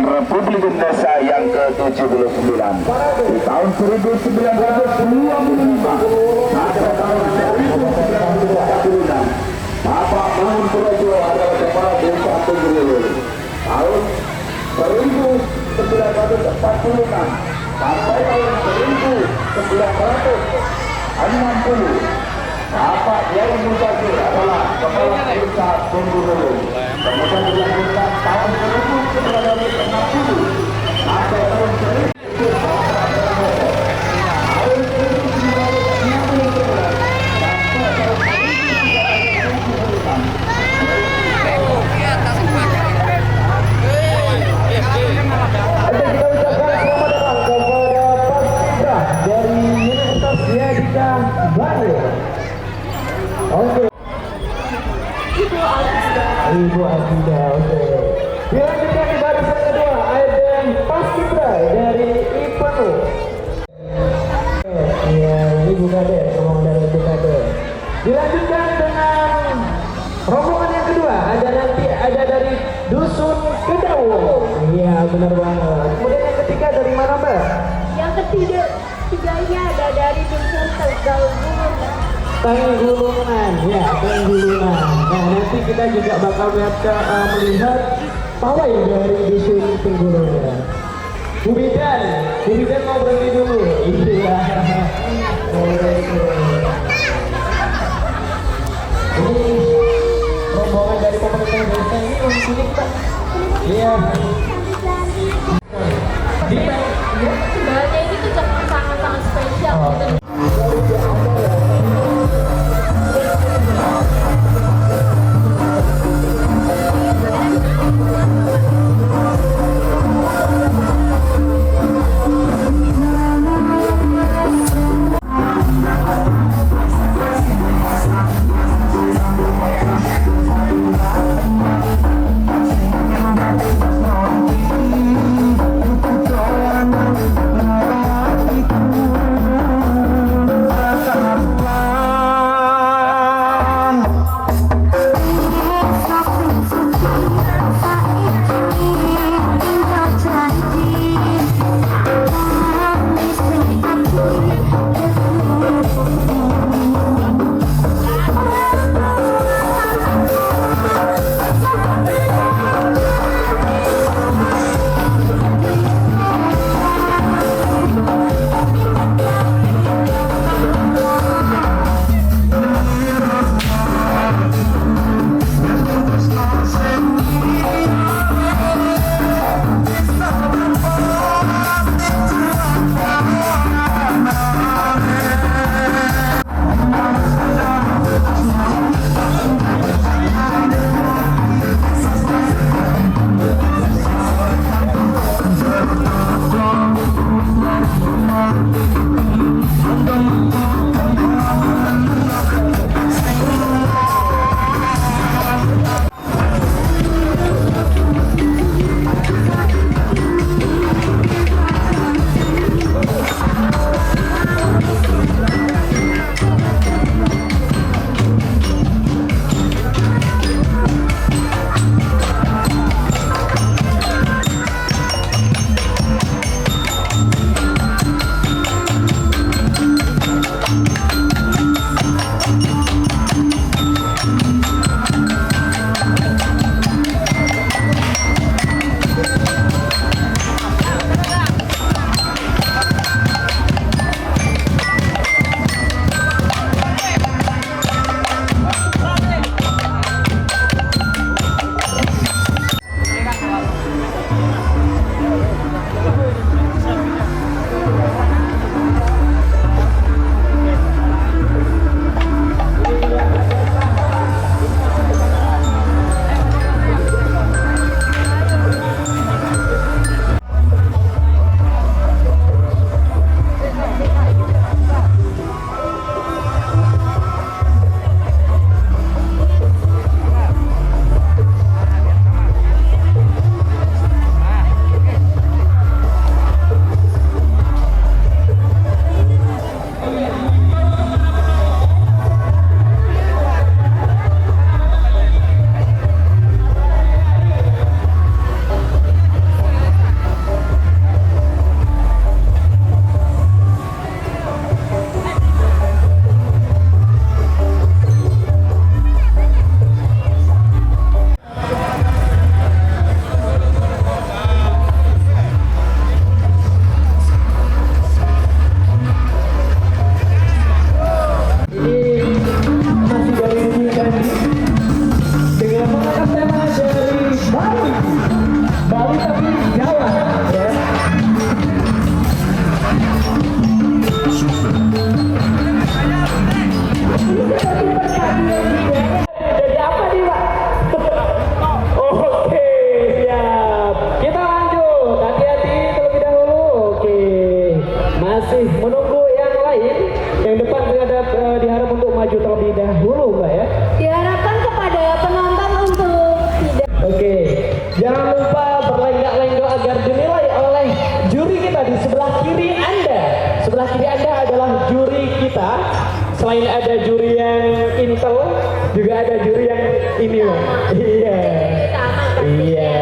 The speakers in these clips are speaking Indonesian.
Kesatuan Republik Indonesia yang ke-79. Di tahun 1925 sampai tahun 1946, Bapak Mangun Purwojo adalah kepala desa Tenggulun. Tahun 1946 sampai tahun 1960, Bapak Yai Muzakir adalah kepala desa Tenggulun. Kemudian dilanjutkan tahun 1960 sampai tahun 1960. Ibu Agida, oke. Dilanjutkan di barisan kedua, Aiden Paskibra dari IPANU. Iya, Ibu Kader, Komandan Ibu Kader. Dilanjutkan dengan rombongan yang kedua, ada dari Dusun Kedawo. Iya, benar banget. Kemudian yang ketiga dari mana, Mbak? Yang ketiganya ada dari Dusun Tenggulun. Tenggulungan, ya, Tenggulungan. Nah, nanti kita juga bakal melihat pawai dari dusun Tenggulungan. Bu Bidan mau berhenti dulu. Iya. Ini rombongan dari pemerintah desa ini unik, Pak. Iya. Sebenarnya ini tuh sangat-sangat spesial. lenggak-lenggok agar dinilai oleh juri kita di sebelah kiri Anda. Sebelah kiri Anda adalah juri kita. Selain ada juri yang intel, juga ada juri yang ini, Bang. Iya. Iya.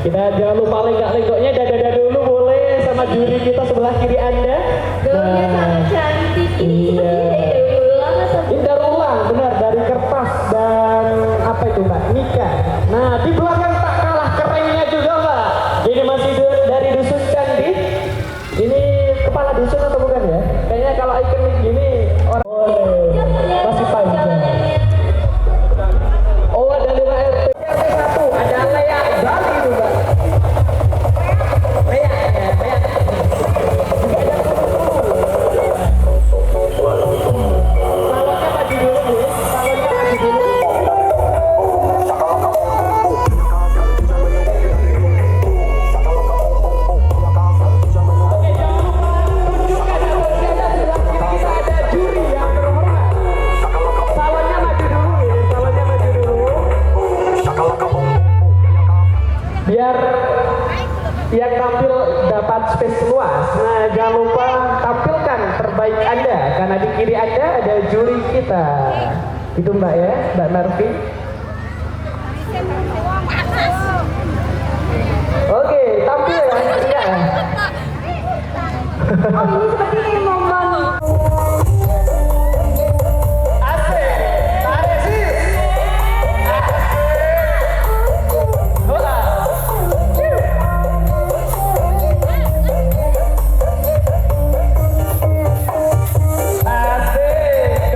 Kita jangan lupa lenggak-lenggoknya dada-dada dulu boleh sama juri kita sebelah kiri Anda. Gaunnya sangat cantik. Ini Iya. seperti dari ulang atau Ini daur ulang, benar, dari kertas dan apa itu Mbak? Nika. Nah, di belakang tak kalah kerennya juga Mbak. Ini masih dari dusun Candi. Ini kepala dusun atau bukan ya? Kayaknya kalau ikonik gini orang masih panjang. Oh, ada 5 RT. RT 1 ada Lea Bali itu Mbak. Lea, ya, Lea. Salonnya maju dulu ya. Salonnya maju dulu. Oke, jangan lupa tunjukkan dada sebelah kiri kita ada juri yang terhormat. Salonnya maju dulu ya. Salonnya maju dulu. Biar yang tampil dapat space luas. Nah, jangan lupa tampilkan terbaik Anda karena di kiri Anda ada juri kita. Itu Mbak ya, Mbak Marvi. Oke, tampil ya. Iya. Oh, ini seperti momen. Asik. Tarik sis. Bola. Asik. Asik.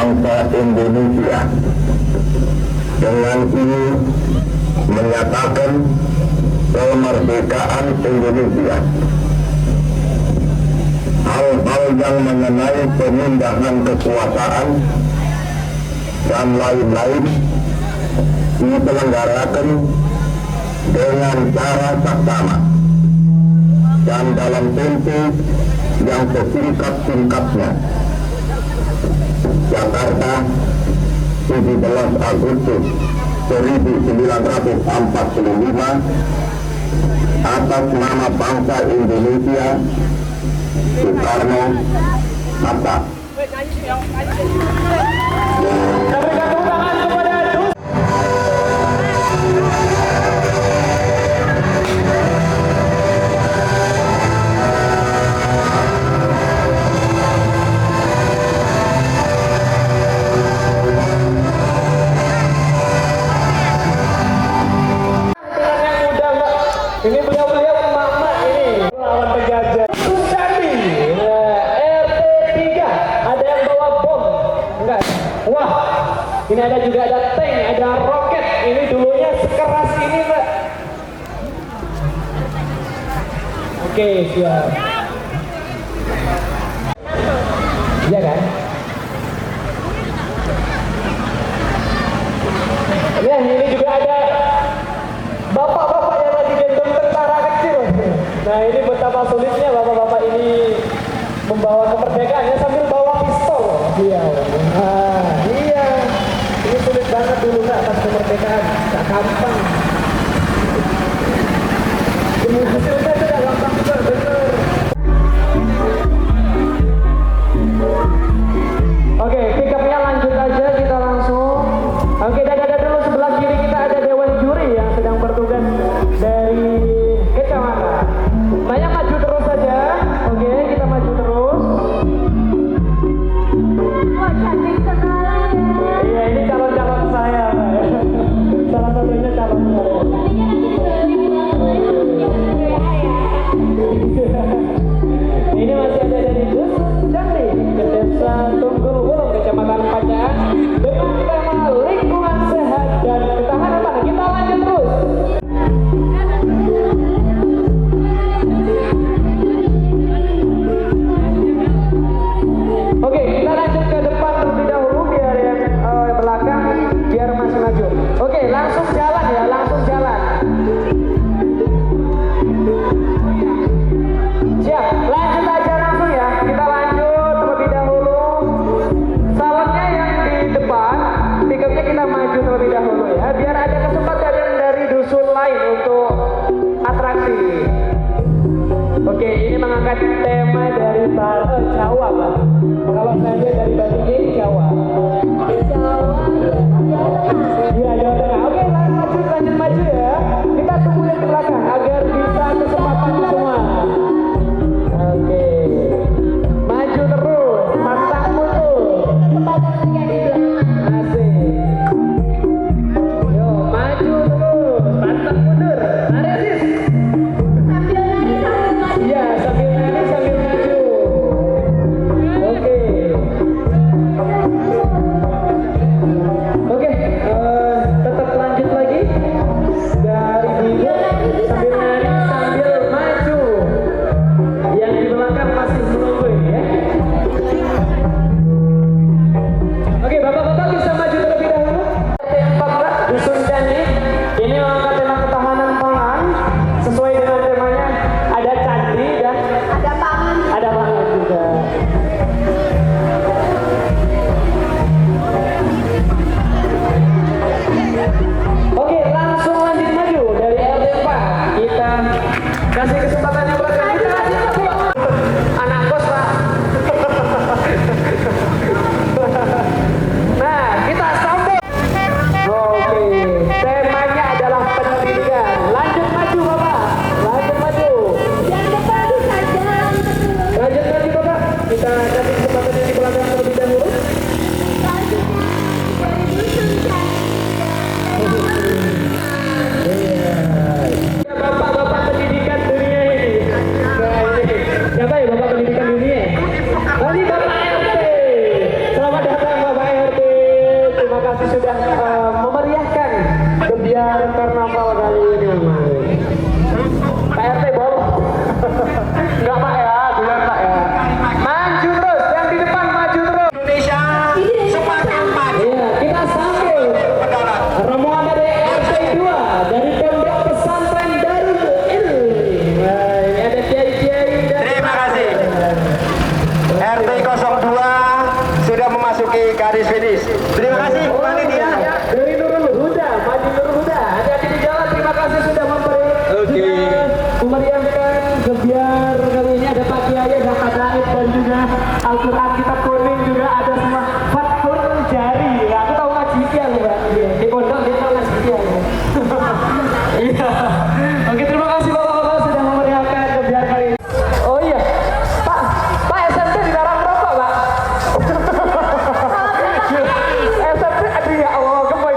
bangsa Indonesia. Dengan ini menyatakan kemerdekaan Indonesia. Hal-hal yang mengenai pemindahan kekuasaan dan lain-lain diselenggarakan dengan cara saksama dan dalam tempo yang sesingkat-singkatnya. Jakarta, 17 Agustus 1945, atas nama bangsa Indonesia, Soekarno Hatta. Berikan tepuk tangan kepada ini beliau-beliau emak-emak ini lawan penjajah. Sukadi, RT3, ada yang bawa bom, enggak? Wah, ini ada juga ada tank, ada roket. Ini dulunya sekeras ini, Mbak. Oke, siap. Iya kan? Nah, ini juga ada bapak-bapak yang lagi gendong tentara kecil. Nah, ini betapa sulitnya bapak-bapak ini membawa kemerdekaannya sambil bawa pistol. Iya. Nah, iya. Ini sulit banget dulu Kak pas kemerdekaan. Gak gampang. Ini hasilnya tidak gampang juga, bener. Oke, pick up-nya lanjut aja, kita langsung. Oke, dada dulu sebelah kiri kita ada Dewan Juri yang sedang bertugas dari kecamatan. Saya maju terus saja. Oke, kita maju terus. Wah, cantik sekali ya. Iya, ini calon-calon saya, Pak. Salah satunya calon saya. memasuki garis finish. Terima kasih panitia. Dari Nurul Huda, Madi Nurul Huda. Hati-hati di jalan. Terima kasih sudah memeriahkan gebiar kali ini. Ada Pak Kiai, ada Hadaib dan juga Al-Quran Kitab Kuning juga ada semua. Fathul Jari. Ya, aku tahu ngaji dia loh, Mbak. Di pondok dia tahu ngaji dia. Iya. Oke, terima kasih Bapak-bapak sudah memeriahkan gebiar kali ini. Oh iya, Pak SMP dilarang merokok, Pak. SMP, aduh ya Allah, gemoy.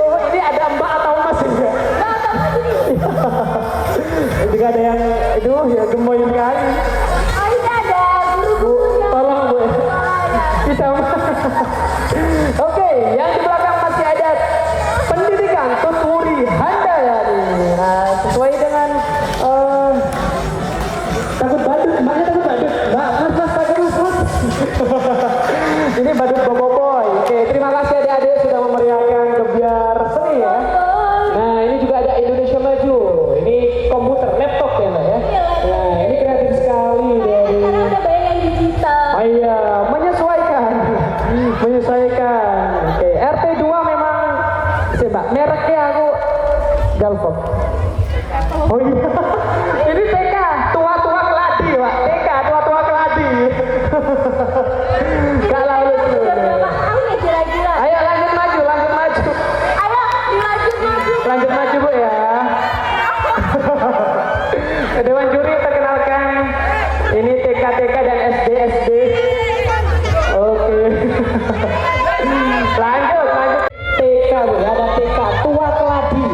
Oh, ini ada Mbak atau Mas ya? Ini ada yang itu ya gemoy kali. Ini ada guru-gurunya. Tolong Bu. Bisa. Oke, yang di belakang masih ada pendidikan Tuturi Handayani. Nah, sesuai dengan takut badut, mbaknya takut badut. Mbak, mas, takut mas. Ini badut boboiboy. Oke, terima kasih adik-adik sudah memeriahkan gebiar seni ya. Nah, ini juga ada Indonesia Maju. Ini komputer, laptop ya Mbak ya. Nah, ini kreatif sekali dari. Sekarang udah banyak yang digital. Oh iya, menyesuaikan. Oke, RT2 memang coba mereknya aku Galvok. Oh iya. Ini TK, tua-tua keladi, Pak. TK, tua-tua keladi. Gak lalu. Berapa tahun ya gila-gila? Ayo lanjut maju. Ayo, dimaju-maju. Lanjut maju Bu ya. Dewan juri perkenalkan ini TK dan SD. Oke. Lanjut TK Bu, ada TK tua keladi.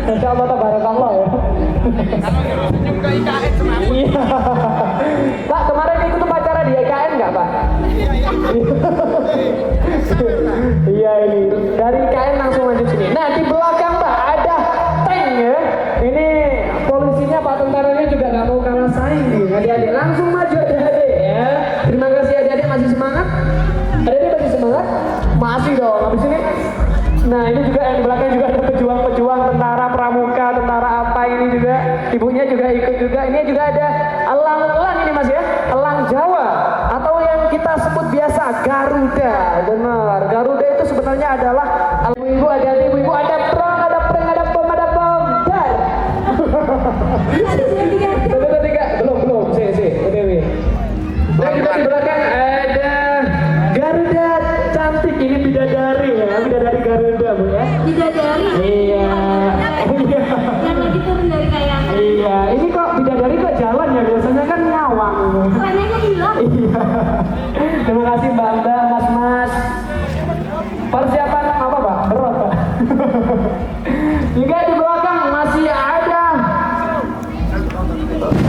Masya Allah tabarakallah ya. Iya. Pak kemarin ikut upacara di IKN nggak Pak? Iya ini dari IKN langsung lanjut sini. Nah di belakang Pak ada tank ya. Ini polisinya Pak tentaranya juga nggak mau kalah saing nih. Adik-adik langsung maju adik-adik ya. Terima kasih adik-adik masih semangat. Adik-adik masih semangat? Masih dong. Habis ini. Nah ini juga yang di belakang juga ada pejuang-pejuang tentara pramuka, tentara apa ini juga. Ibunya juga ikut juga. Ini juga ada elang-elang ini Mas ya. Elang Jawa atau yang kita sebut biasa Garuda. Benar. Garuda itu sebenarnya adalah ibu-ibu ada ibu-ibu ada perang, ada perang, ada bom, ada bom. Dan belum. OTW. Dan juga di belakang ada Garuda cantik ini bidadari ya, bidadari Garuda Bu ya. Bidadari. Iya. Yang lagi turun dari kayangan. Iya, ini kok bidadari kok jalan ya, biasanya kan ngawang. Kerennya hilang. Iya. Terima kasih Mbak, Mas. Persiapan apa Pak? Berat Pak. Juga di belakang masih ada.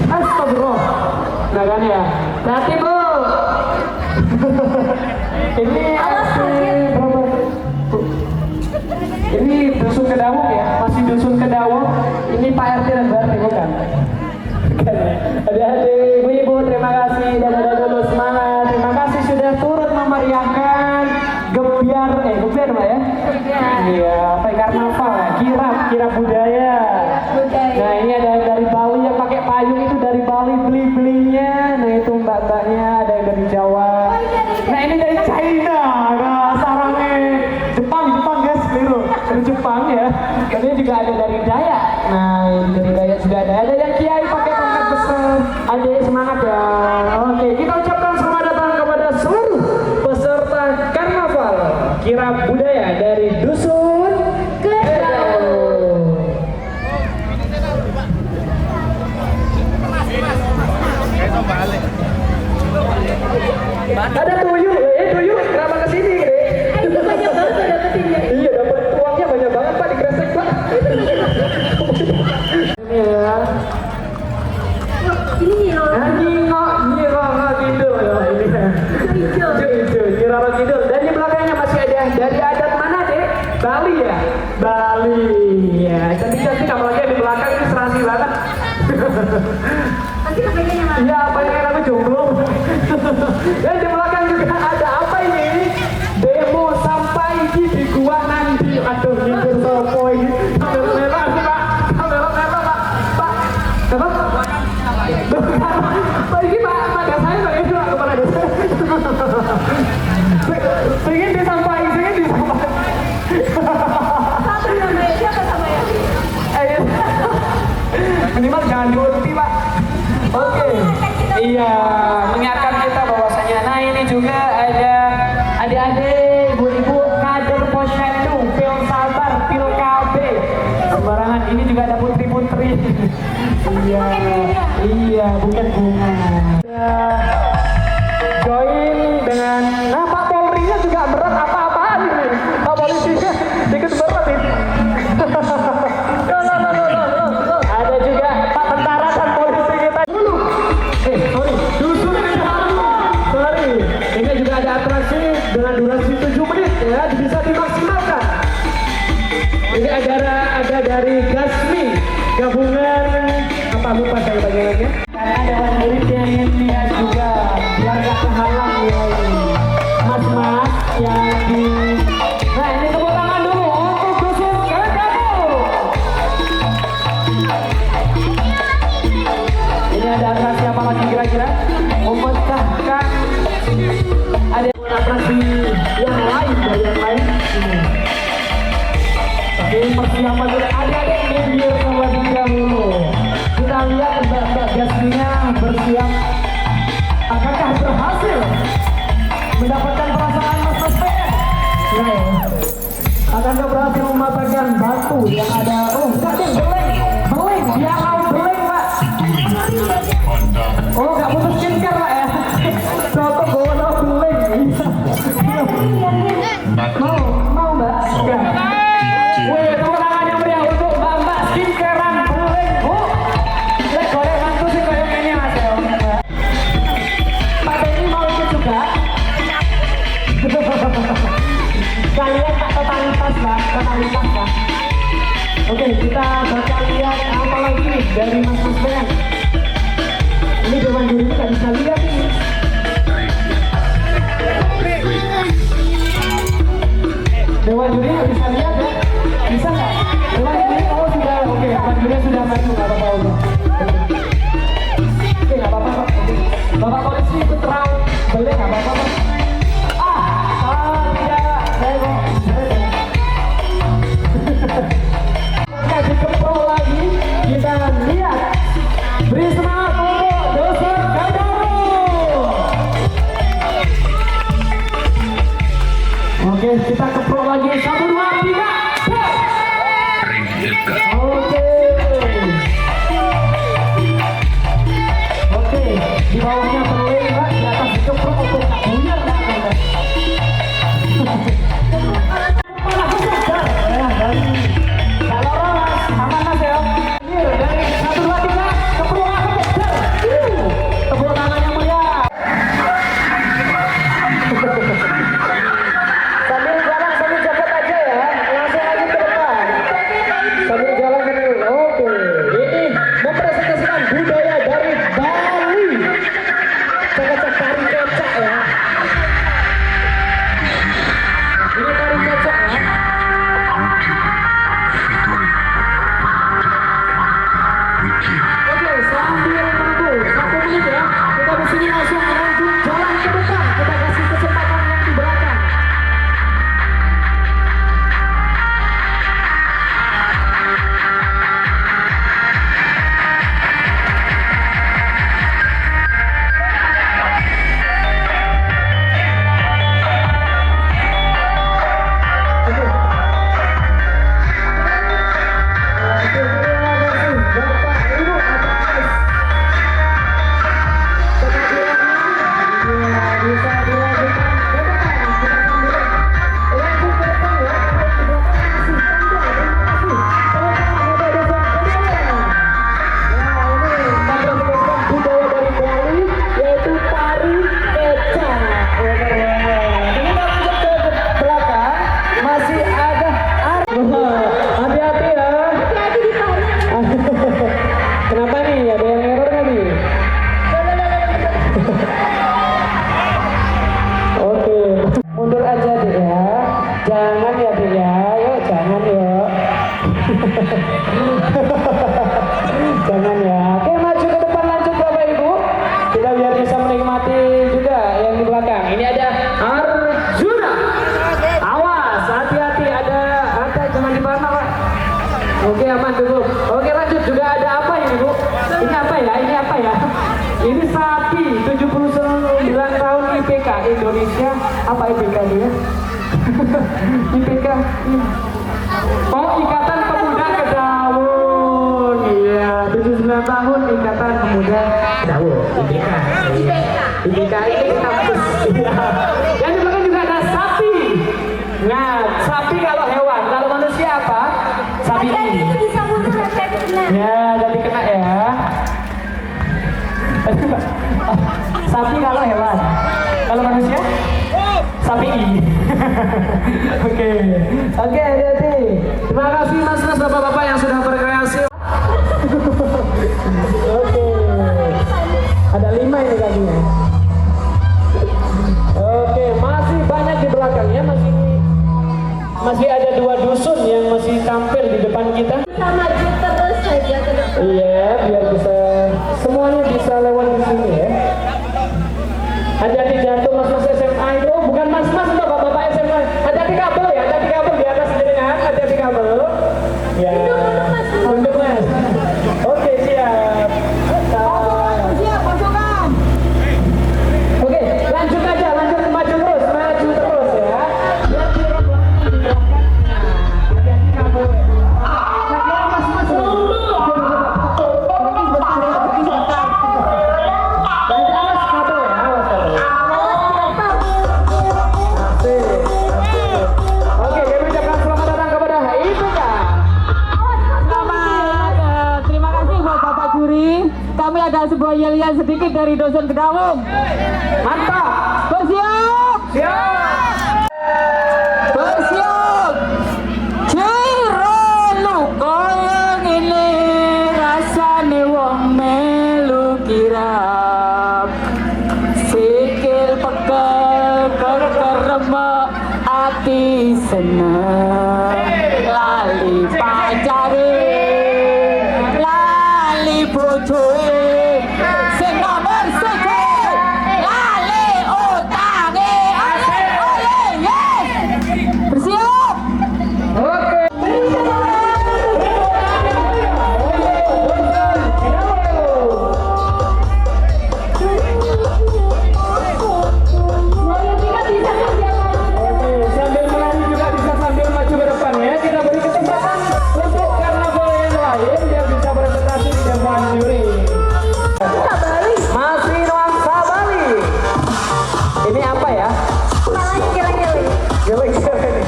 Astagfirullah. Nah kan ya. Hati Bu. Ini ini dusun Kedawung ya, masih dusun Kedawung. Ini Pak RT dan Mbak RT bukan? Adik-adik, ibu-ibu terima kasih dan ada dulu semangat. Terima kasih sudah turut memeriahkan gebiar Pak ya? Iya, apa karnaval ya? Kirap budaya. Nah ini ada yang dari Bali yang pakai payung itu dari Bali beli-belinya. Nah itu mbak-mbaknya ada yang dari Jawa. Nah ini dari China, nah sarangnya Jepang guys, keliru dari Jepang ya. Dan ini juga ada dari Dayak. Nah ini dari Dayak juga ada yang Kiai pakai tongkat besar. Adik semangat ya. Oke kita ucapkan selamat datang kepada seluruh peserta karnaval kirap budaya dari dusun Kedawung. Ada tuyul, kenapa kesini gede? Itu banyak banget dapetinnya. Iya dapat uangnya banyak banget Pak di Kresek Pak. Ini ya. Ini Niro. Nyiroro Kidul ya ini. Hijau. Nyiroro Kidul. Dan di belakangnya masih ada dari adat mana dek? Bali ya. Bali ya. Cantik-cantik apalagi yang di belakang ini serasi banget. Nanti kepengennya mana? Iya apa yang aku jomblo. Dan di belakang juga ada apa ini? Demo sampai di gua nanti. Aduh nyindir sopo ini. Kamera merah sih Pak. Kamera merah Pak. Pak. Apa? Pak ini Pak pada saya Pak itu kepala desa. Pengen disampaikan. Satu namanya siapa sama ya? Minimal jangan diulti Pak. Oke. Iya, mengingatkan kita bahwasanya. Nah ini juga ada adik-adik, ibu-ibu, kader posyandu, pil sabar, pil KB. Sembarangan. Ini juga ada putri-putri. Iya, bukan bunga. Join dengan, nah Pak Polri-nya juga berat apa-apaan ini. Pak polisinya ikut berat ini. Ada juga Pak tentara dan polisi kita dulu. Dusun sorry. Ini juga ada atraksi dengan durasi 7 menit ya, bisa dimaksimalkan. Ini ada dari Gasmi, gabungan apa lupa saya bagiannya. Karena ada murid yang ingin lihat juga, biar gak kehalang ya ini. Mas-mas yang di. Nah ini tepuk tangan dulu untuk dusun Kedawung. Ini ada atraksi apa lagi kira-kira? Memecahkan ada atraksi yang lain dari yang lain. Tapi persiapan dulu adik-adik minggir terlebih dahulu. Kita lihat mbak-mbak Gasminya bersiap. Apakah berhasil mendapatkan perasaan mas-mas PS? Ya. Akankah berhasil mematahkan batu yang ada? Oh, enggak deh, beleng. Dia mau beleng Pak. Oh, nggak butuh skincare Pak ya? Contoh bawa beleng. Mau Mbak? Enggak. Wih, tepuk tangan yang meriah untuk Mbak sekalian tak totalitas lah, totalitas lah. Oke, kita bakal lihat apa lagi nih dari Mas Ben. Ini dewan juri nggak bisa lihat ini. Dewan juri nggak bisa lihat ya? Bisa nggak? Dewan juri oh sudah, oke. Dewan juri sudah maju, nggak apa-apa udah. Oke, nggak apa-apa Pak. Oke. Bapak polisi ikut terang, boleh nggak apa-apa Pak? Tidak, saya kok. Oke, dikepul lagi, kita lihat. Beri semangat untuk Dosen Gadaru. Oke, kita keprok lagi. 1, 2, 3. Oke. Oke, di bawahnya terlihat, di atas dikeprok untuk tak buyar Pak. Malah besar. Ya, dari kalau Rolas, aman Mas ya. Dari 1, 2, 3, keprok lagi. Tepuk tangan yang meriah. Sambil jalan, sambil joget aja ya. Langsung aja ke depan. Sambil jalan ke depan. Oke. Ini mempresentasikan budaya dari Bali. Cek-cek tari kocak ya. Ini tari kocak ya. Oke, sambil menunggu 1 menit ya. Kita di sini langsung lanjut jalan ke depan. Kita kasih kesempatan yang di belakang. Hati-hati ya. Hati-hati di tari. Kenapa nih? Ada yang error nggak nih? Oke, mundur aja deh ya. Jangan ya deh ya. Yuk, jangan ya. Jangan ya. Oke, maju ke depan lanjut Bapak Ibu. Kita biar bisa menikmati juga yang di belakang. Ini ada Arjuna. Awas, hati-hati ada jangan dipantau Pak. Oke, aman dulu. Oke, lanjut juga ada apa ini Bu? Ini apa ya? Ini apa ya? Ini sapi 79 tahun IPK Indonesia. Apa IPK dia? IPK. Oh, Ikatan Pemuda Kedaung. Iya, 79 tahun Ikatan Pemuda Kedaung. IPK. IPK ini kampus. Yang di belakang juga ada sapi. Nah, sapi kalau hewan, kalau manusia apa? Sapi Hati-hati ini. itu bisa mundur, hati-hati kena. Ya, jadi kena ya. Sapi kalau hewan, kalau manusia? Sapi ini. Oke, hati-hati. Terima kasih mas-mas, bapak-bapak yang sudah berkreasi. Oke, ada 5 ini kakinya. Oke, masih banyak di belakangnya, masih ada 2 dusun yang masih tampil di depan kita. Kita maju terus saja ke depan. Iya, biar bisa semuanya bisa lewat di sini ya. Hati-hati jatuh mas-mas SMA itu, bukan mas-mas untuk bapak-bapak SMA. Hati-hati kabel ya, hati-hati kabel di atas jenengan, hati-hati kabel. Ya. Untuk mas. Oke, siap. Siap, pasukan. Oke, lanjut aja, lanjut maju terus ya. Biar di belakang. Hati-hati kabel. Nah, mas-mas. Oke, kami ucapkan selamat datang kepada IPK. Terima kasih buat Bapak Juri. Kami ada sebuah yel-yel sedikit dari Dosen Kedaung. Mantap. Bersiap. Siap. Bersiap. hati seneng lali pacare lali bojoe sing nomor 1 lali utange ole yes bersiap Sambil melari juga bisa sambil maju ke depan ya. Kita beri kesempatan untuk karnaval yang lain yang bisa presentasi di depan juri. Masih nuansa Bali. Ini apa ya? Geleng-geleng.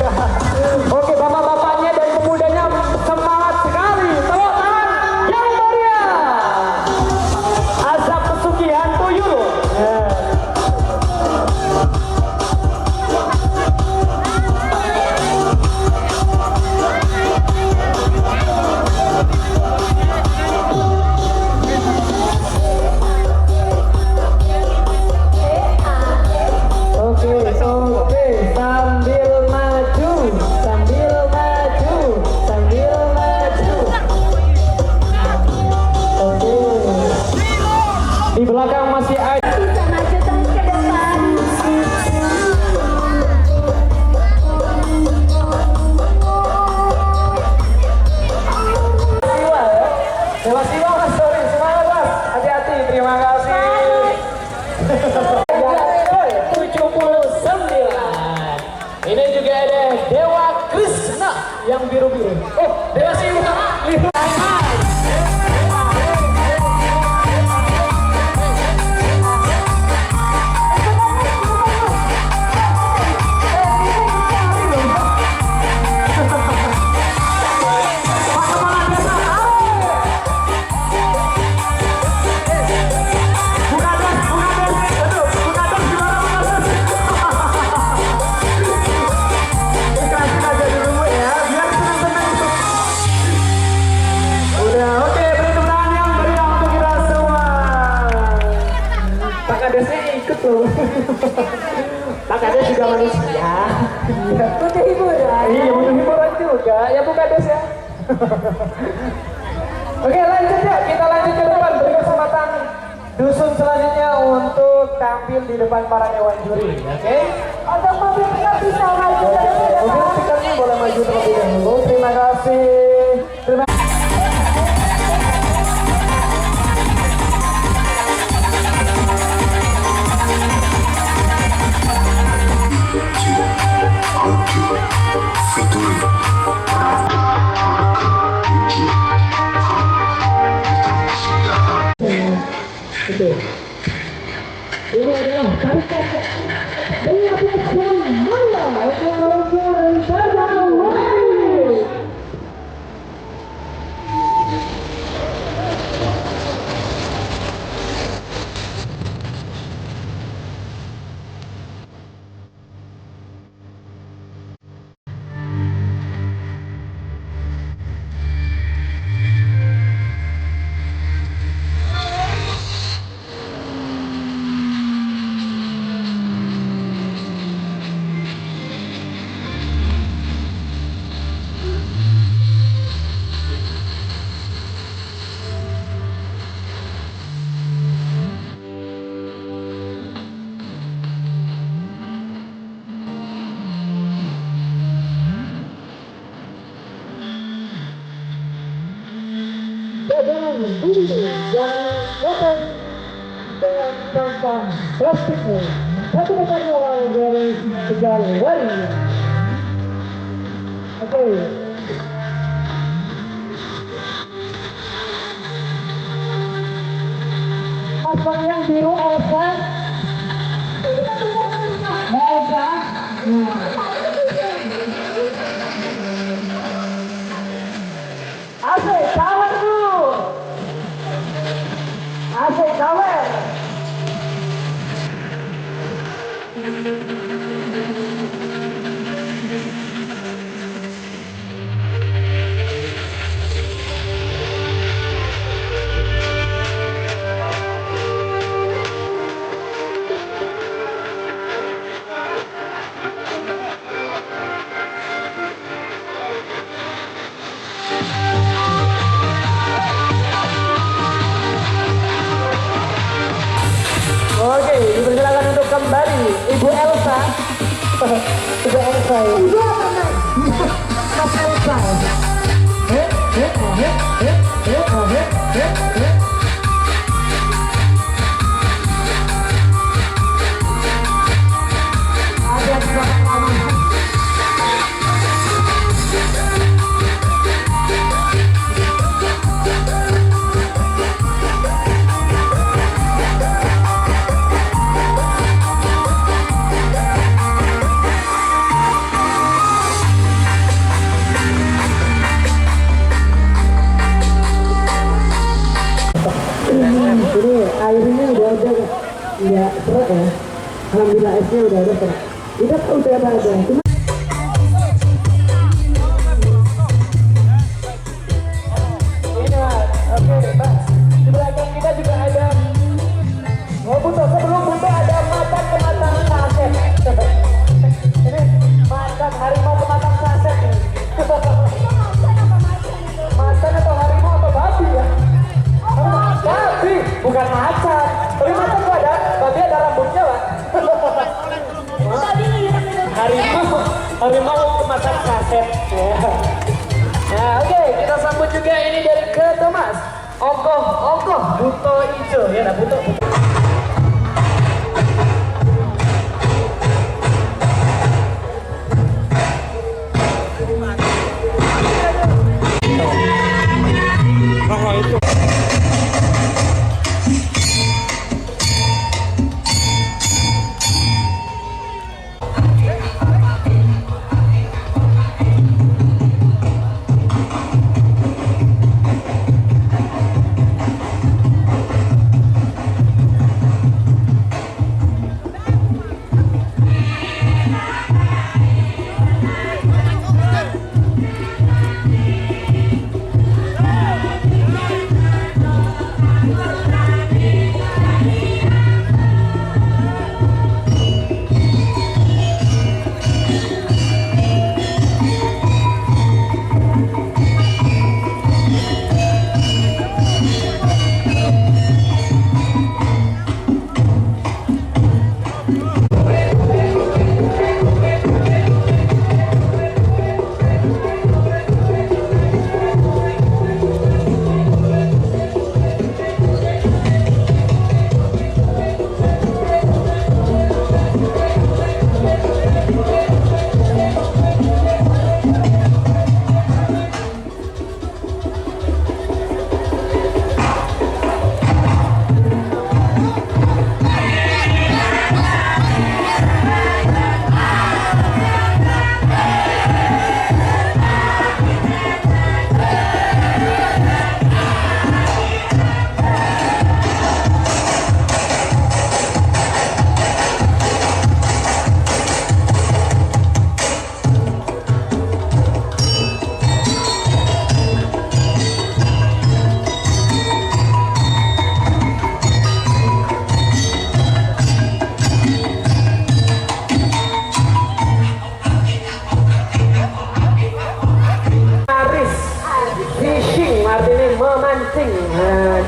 Oke, bapak-bapaknya dan pemudanya semangat sekali. Tepuk tangan yang meriah. Asap pesugihan tuyul. Oke, sambil maju. Oke. Di belakang masih ada. Bisa maju terus ke depan. Siwa, Mas, sorry, semangat Mas, hati-hati, terima kasih. 79. Ini juga ada Dewa Krishna yang biru-biru. Oh, Dewa Siwa. Pak Kades juga manusia. Butuh hiburan. Iya, butuh hiburan juga. Ya Bu Kades ya. Oke, lanjut ya. Kita lanjut ke depan. Beri kesempatan dusun selanjutnya untuk tampil di depan para dewan juri. Oke? Untuk mobil pick bisa maju terus ke depan. Mobil pickupnya boleh maju terlebih dahulu. Terima kasih. Terima Ini adalah karikat Dewa Krishna untuk rencana wali. Dagangan bumi yang datang dengan sampah plastiknya satu depan awal dari Tegal Wari. Oke. Abang yang biru Elsa. Elsa. Asik, kawan dulu. Asik, kawan. Udah selesai. Udah apa mas? Mas selesai. Ada di belakang kamu. Ini airnya udah ada, nggak serak ya. Alhamdulillah esnya udah ada serak. Udah ada. Cuma oke, Pak. Di belakang kita juga ada. Oh, Buto, sebelum Buto ada macan kematang saset. Ini macan harimau kematang saset nih. Macan atau harimau atau babi ya? Babi, bukan macan. Tapi macan tuh ada, babi ada rambutnya, Pak. Harimau kematang saset. Ya. Nah, oke, kita sambut juga ini dari ke Thomas. Ongkoh, Buto Ijo ya, nah Buto.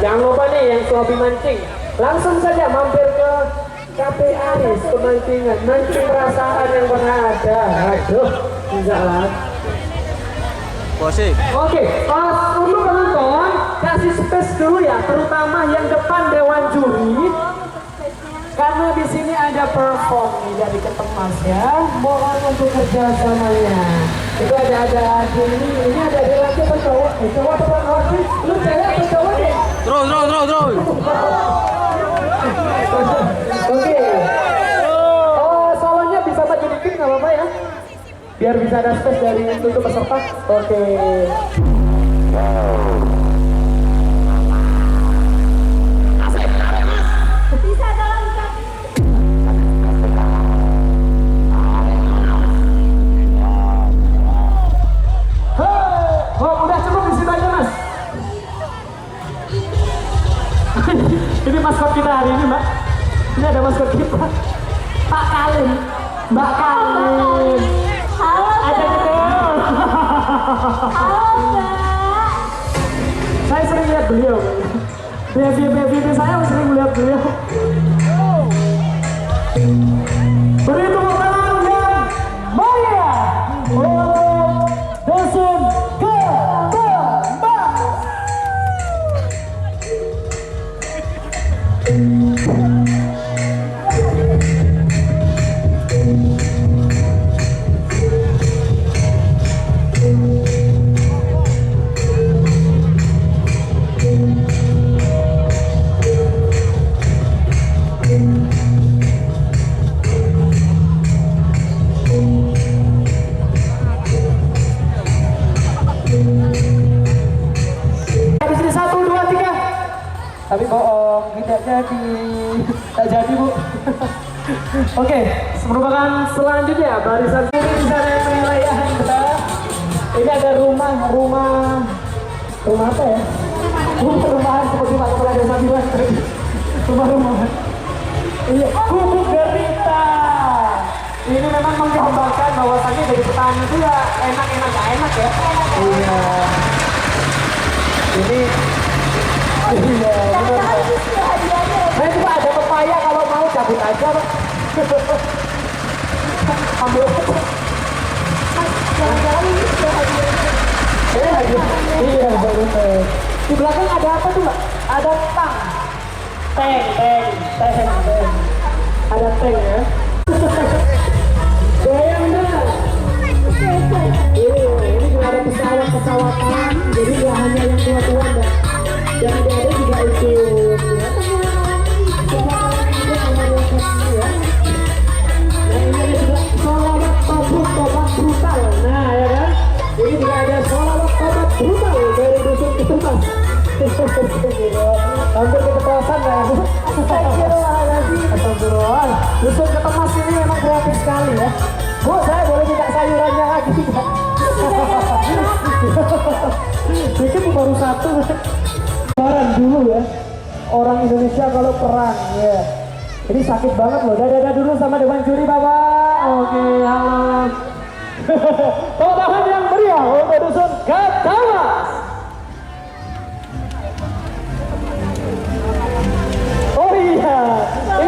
Jangan lupa nih yang hobi mancing, langsung saja mampir ke Cafe Aris pemancingan, mancing perasaan yang pernah ada. Aduh, enggak lah. Posik. Oke, untuk penonton kasih space dulu ya, terutama yang depan dewan juri, karena di sini ada perform nih dari Ketemas ya. Mohon untuk kerjasamanya. Itu ada ini ada laki atau cowok? Cowok atau cowok sih? Lu cewek atau cowok ya? Terus. Oke. Solonya bisa maju dikit nggak apa-apa ya? Biar bisa ada space dari untuk peserta. Oke. Bisa jalan kaki. Oh, udah cukup di situ aja, Mas. Ini maskot kita hari ini, Mbak. Ini ada maskot kita. Pak Kalim. Mbak Kalim. Halo Ada gitu. Halo Mbak. Tak jadi Bu. Oke, merupakan selanjutnya barisan ini di sana yang menilai Anda. Ini ada rumah apa ya? Rumah-rumahan seperti Pak Kepala Desa bilang tadi. Rumah-rumahan. Iya, Gubuk Derita. Ini memang menggambarkan bahwasannya dari petani itu ya enak-enak gak enak ya. Iya. Ini iya, benar. Nah itu Pak, ada pepaya kalau mau cabut aja Pak. Ambil. Iya benar. Di belakang ada apa tuh Pak? Ada tang. Teng. Ada teng ya. Goyang enggak? Ini juga ada pesawat-pesawatan. Jadi nggak hanya yang tua-tua enggak. Yang ada juga ikut ya. Nah ini ada juga sholawat tobat brutal. Nah ya kan? Ini juga ada sholawat tobat brutal dari dusun Ketemas. Hampir ke kepelasan ya Bu. Astagfirullah. Dusun Ketemas ini memang kreatif sekali ya. Bu, saya boleh minta sayurannya lagi tidak? Mungkin baru satu. Perang dulu ya. Orang Indonesia kalau perang ya. Ini sakit banget loh. Dadah dulu sama Dewan Juri Bapak. Oke, halo. Tepuk tangan yang meriah untuk dusun Ketemas. Oh iya,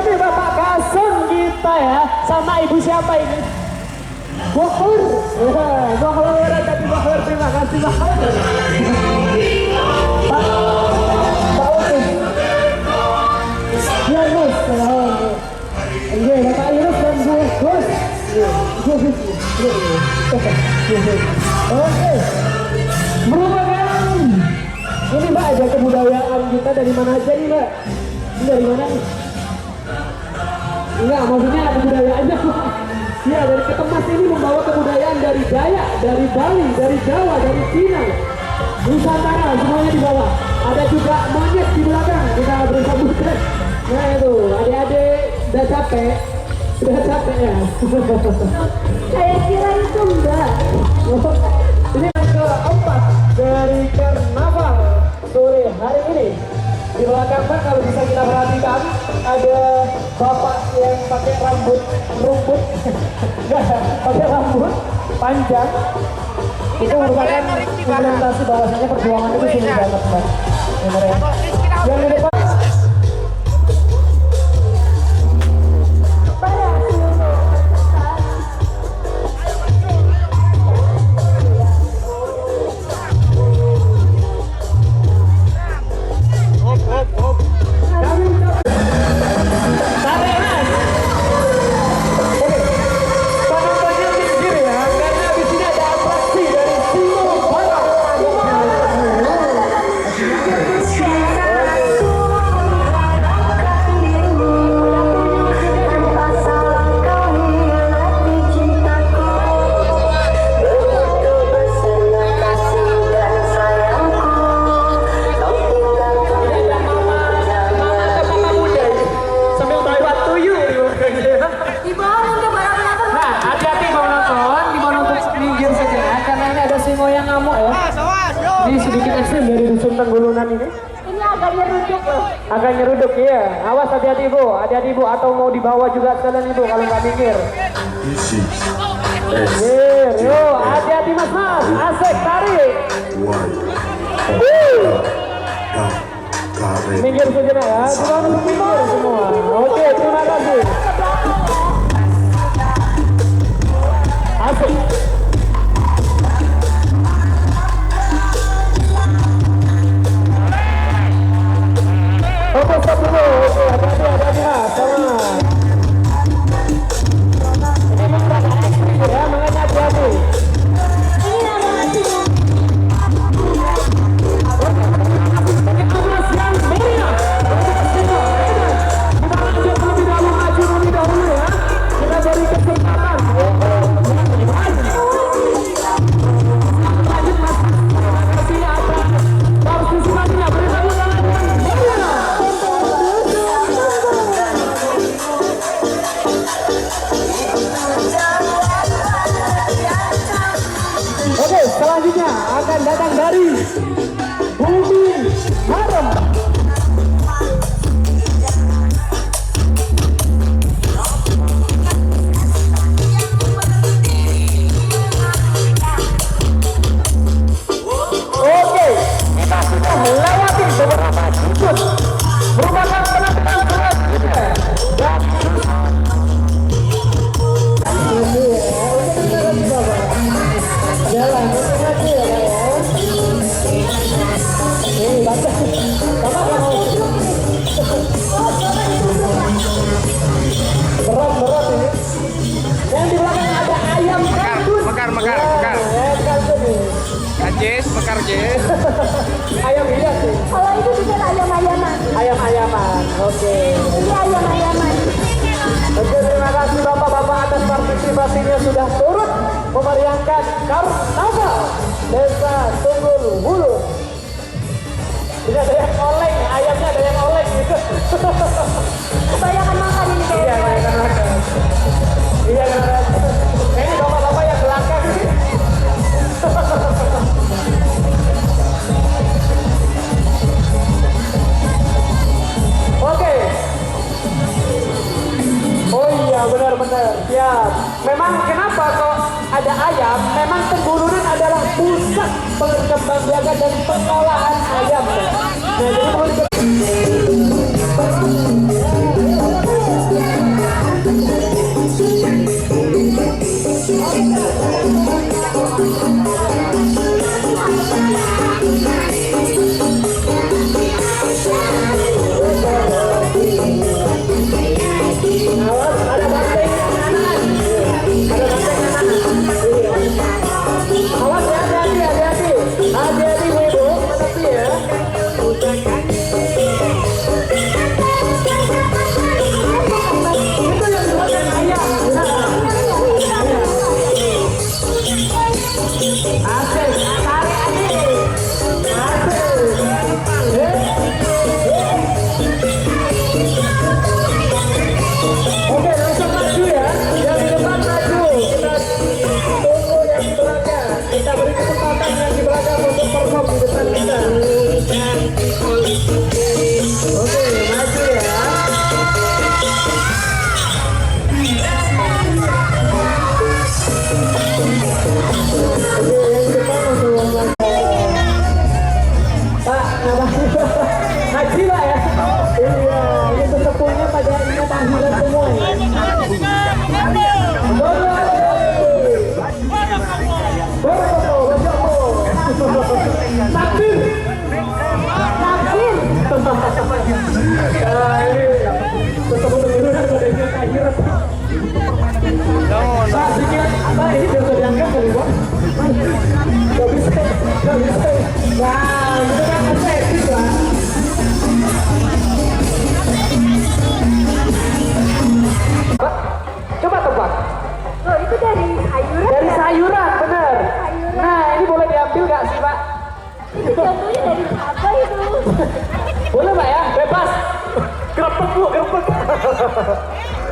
ini Bapak Kasem kita ya, sama Ibu siapa ini? Bohor. Ya, Bohor, jadi Bohor, terima kasih Pak. Pak Utus. Ya Gus, iya Bapak Irus dan Gus. Oke, merupakan ini Mbak ada kebudayaan kita dari mana aja nih Mbak? Ini dari mana nih? Enggak, maksudnya kebudayaannya ya dari Ketemas ini membawa kebudayaan dari Dayak, dari Bali, dari Jawa, dari Cina, Nusantara, semuanya dibawa. Ada juga monyet di belakang, kita bersambut. Nah itu, adik-adik udah capek ya. Saya kira itu enggak. Ini yang keempat dari karnaval sore hari ini. Di belakang Pak kalau bisa kita perhatikan ada bapak yang pakai rumput pakai rambut panjang. Itu merupakan implementasi bahwasanya perjuangan itu sulit banget Mbak. Yang di depan agak nyeruduk ya. Awas hati-hati ibu atau mau dibawa juga sekalian ibu kalau nggak minggir. Yo, hati-hati mas, asik tarik. Minggir sejenak ya, kita harus minggir semua. Oke, terima kasih. Asik. Oke, stop dulu. Oke, hati-hati sama. Ini bukan ekstrim ya, makanya hati-hati. Kita beri kesempatan. Oke, selanjutnya akan datang dari Bumi Harum. Oke, kita sudah melewati beberapa jurus merupakan penentuan berat dan jalan hati-hati ya Pak ya. Nih baca, Bapak mau berat ini. Yang di belakang ada ayam kandun. Mekar. Ayam kandun nih. Jess, mekar Jess. Ayam hias nih. Kalau itu bukan ayam-ayaman. Ayam-ayaman. Oke. Ini ayam-ayaman. Oke, terima kasih Bapak-Bapak atas partisipasinya sudah turut memeriahkan Karnaval Desa Tunggul Hulu. Ini ada yang oleng, ayamnya ada yang oleng gitu. Kebanyakan makan ini Iya, kayaknya. kan makan. Iya, kan. Ini Bapak-Bapak yang belakang ini. Oke. Oh iya, benar-benar. Siap. Memang kenapa kok ada ayam? Memang Tenggulunan adalah pusat pengembangan dan pengolahan ayam. Nah, jadi perlu awas, ada banteng kanan. Ada banteng kanan. Awas ya, hati-hati. Hati-hati Bu, menepi ya. Itu yang dimakan ayam. Asik, tarik aja. Oke, langsung maju ya. Yang di depan maju. Kita tunggu yang di belakang. Kita beri kesempatan yang di belakang untuk perform di depan kita. Oke, maju ya. Oke, yang di depan untuk Pak, namanya Haji Pak ya? Iya, ini sesepuhnya pada ingat akhirat semua ya. Takbir. Sesepuh Tenggulunan pada ingat akhirat. Pak, sedikit apa ini biar saya diangkat kali Pak? Gak bisa. Nah, itu kan estetik Pak. Coba tebak. Oh, itu dari sayuran. Dari ya? sayuran, bener. Sayuran. Nah, ini boleh diambil nggak sih Pak? Itu contohnya dari apa itu? Boleh Pak ya? Bebas. Gerepek Bu, gerepek.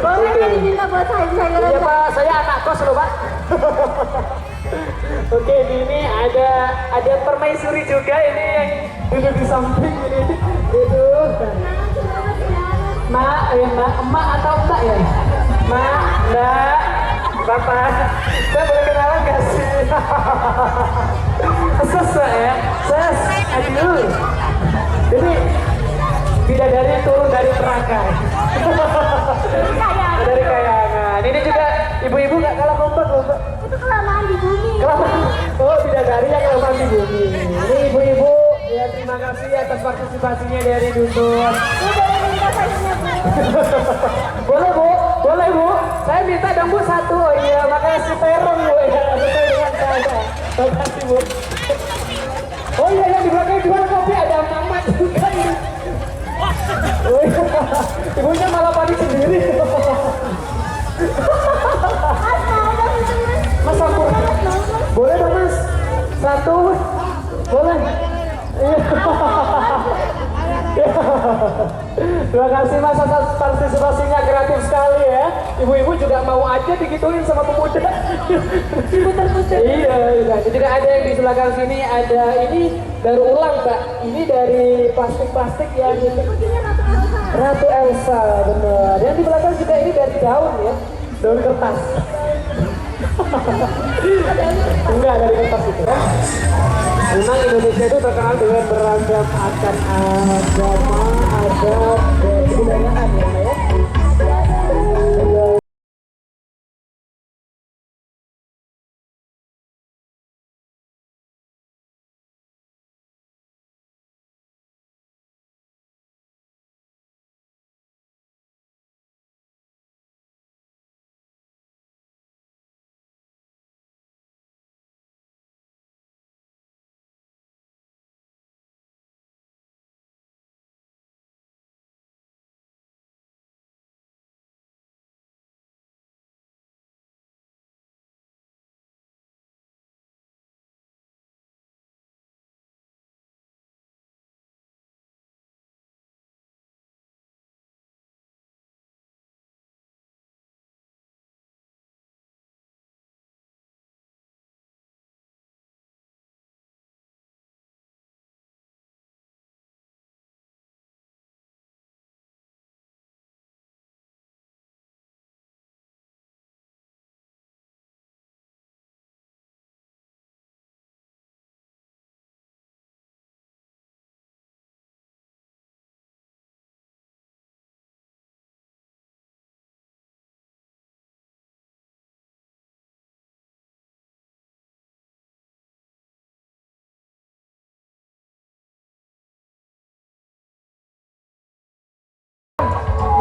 Boleh ya diminta buat sayuran. Iya Pak, saya anak kos loh Pak. Oke, ini ada permaisuri juga ini yang duduk di samping ini. Itu. Mak, emak atau mbak ya? Mak, mbak, bapak, saya boleh kenalan gak sih? Ses ya, ses, aduh. Ini bidadari turun dari neraka. Dari kayangan. Ini juga ibu-ibu gak kalah kompak loh Mbak. Itu kelamaan di bumi. Kelamaan. Oh, bidadari yang kelamaan di bumi. Ini ibu-ibu, ya terima kasih atas partisipasinya dari Dusun. Boleh minta sayurnya Bu. Boleh Bu, boleh Bu. Saya minta dong Bu satu. Oh iya, makasih terong Bu ya, sesuai dengan saya. Terima kasih Bu. Oh iya, yang di belakang jual kopi ada Mamat juga ini. Oh iya, ibunya malah panik sendiri. Mas aku boleh dong Mas? Satu, boleh. Iya. Terima kasih Mas atas partisipasinya, kreatif sekali ya. Ibu-ibu juga mau aja digituin sama pemuda. Puter-puter. Iya, iya. Juga ada yang di sebelah kanan sini, ada ini daur ulang Mbak. Ini dari plastik-plastik yang Kucingnya Ratu Ratu Elsa. Elsa, benar. Dan di belakang juga ini dari daun ya, daun kertas. Enggak dari kertas itu ya. Memang Indonesia itu terkenal dengan beragam akan agama, adat, dan kebudayaan ya Mbak ya.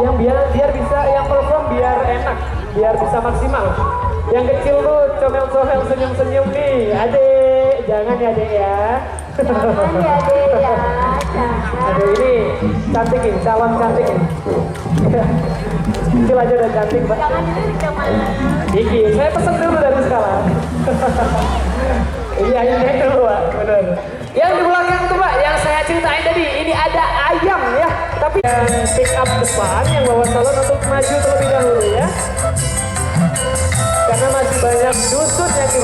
Yang biar bisa, yang perform biar enak, biar bisa maksimal. Yang kecil tuh comel-comel senyum-senyum nih, adek, jangan ya adek ya. Jangan ya deh ya, jangan. Adek ini cantikin, calon cantikin. Kecil aja udah cantik Mbak. Jangan dilirik kemana. Iki, saya pesen dulu dari sekarang. Iya, ini dulu Pak, benar. Yang di belakang tuh Pak, yang saya ceritain tadi, ini ada ayam ya. Tapi yang pick up depan, yang bawa salon untuk maju terlebih dahulu ya. Karena masih banyak dusun yang di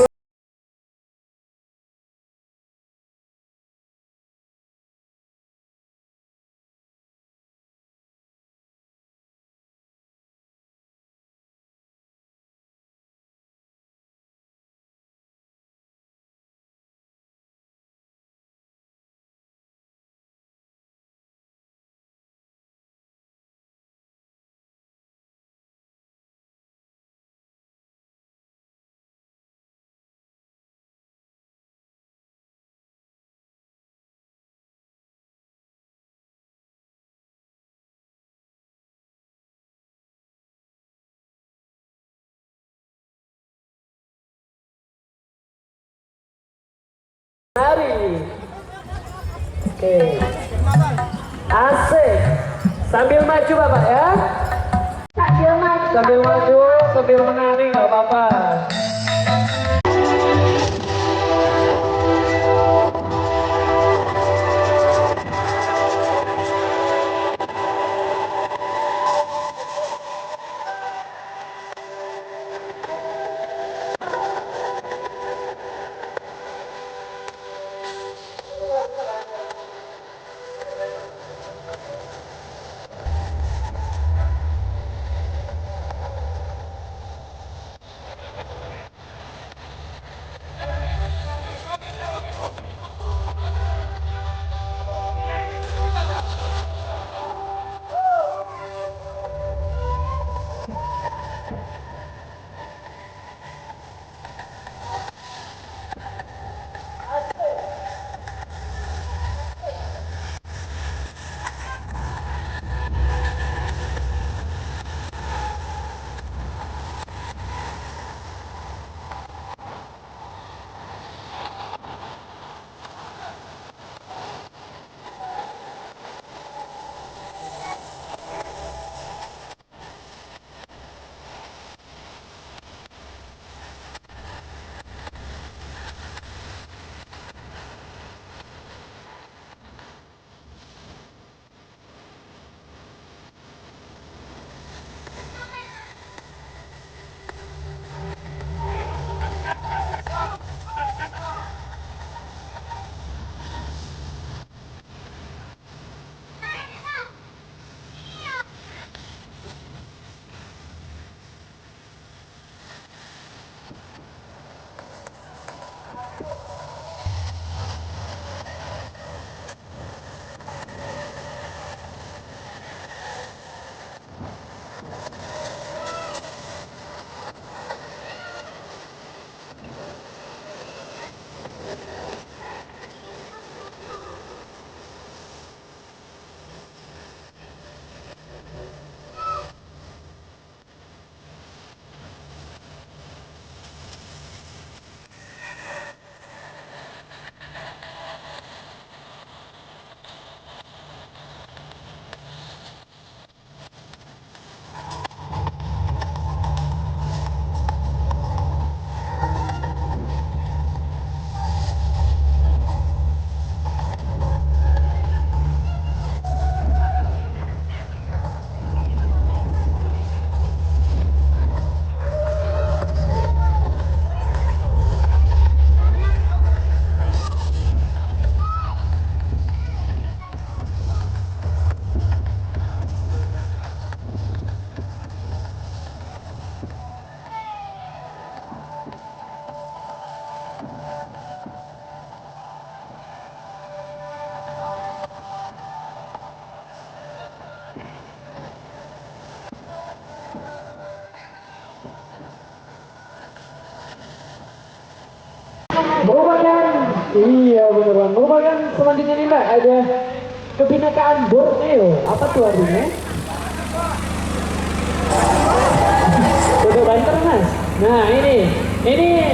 Mari. Oke. Asik. Sambil maju Bapak ya. Sambil maju. Sambil maju, sambil menari nggak apa-apa. Merupakan, iya benar bang, merupakan selanjutnya nih mbak, ada kebinekaan Borneo. Apa tuh artinya? Udah banter mas. Nah ini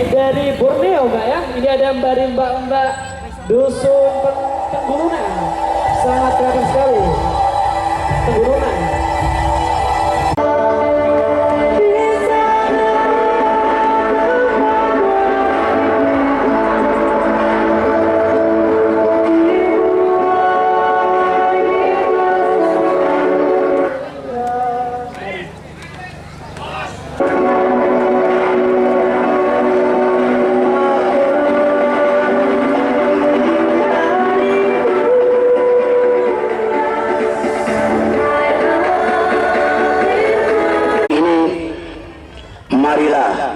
dari Borneo mbak ya. Ini ada mbak dusun Tenggulunan. Sangat kreatif sekali. Tenggulunan. Marilah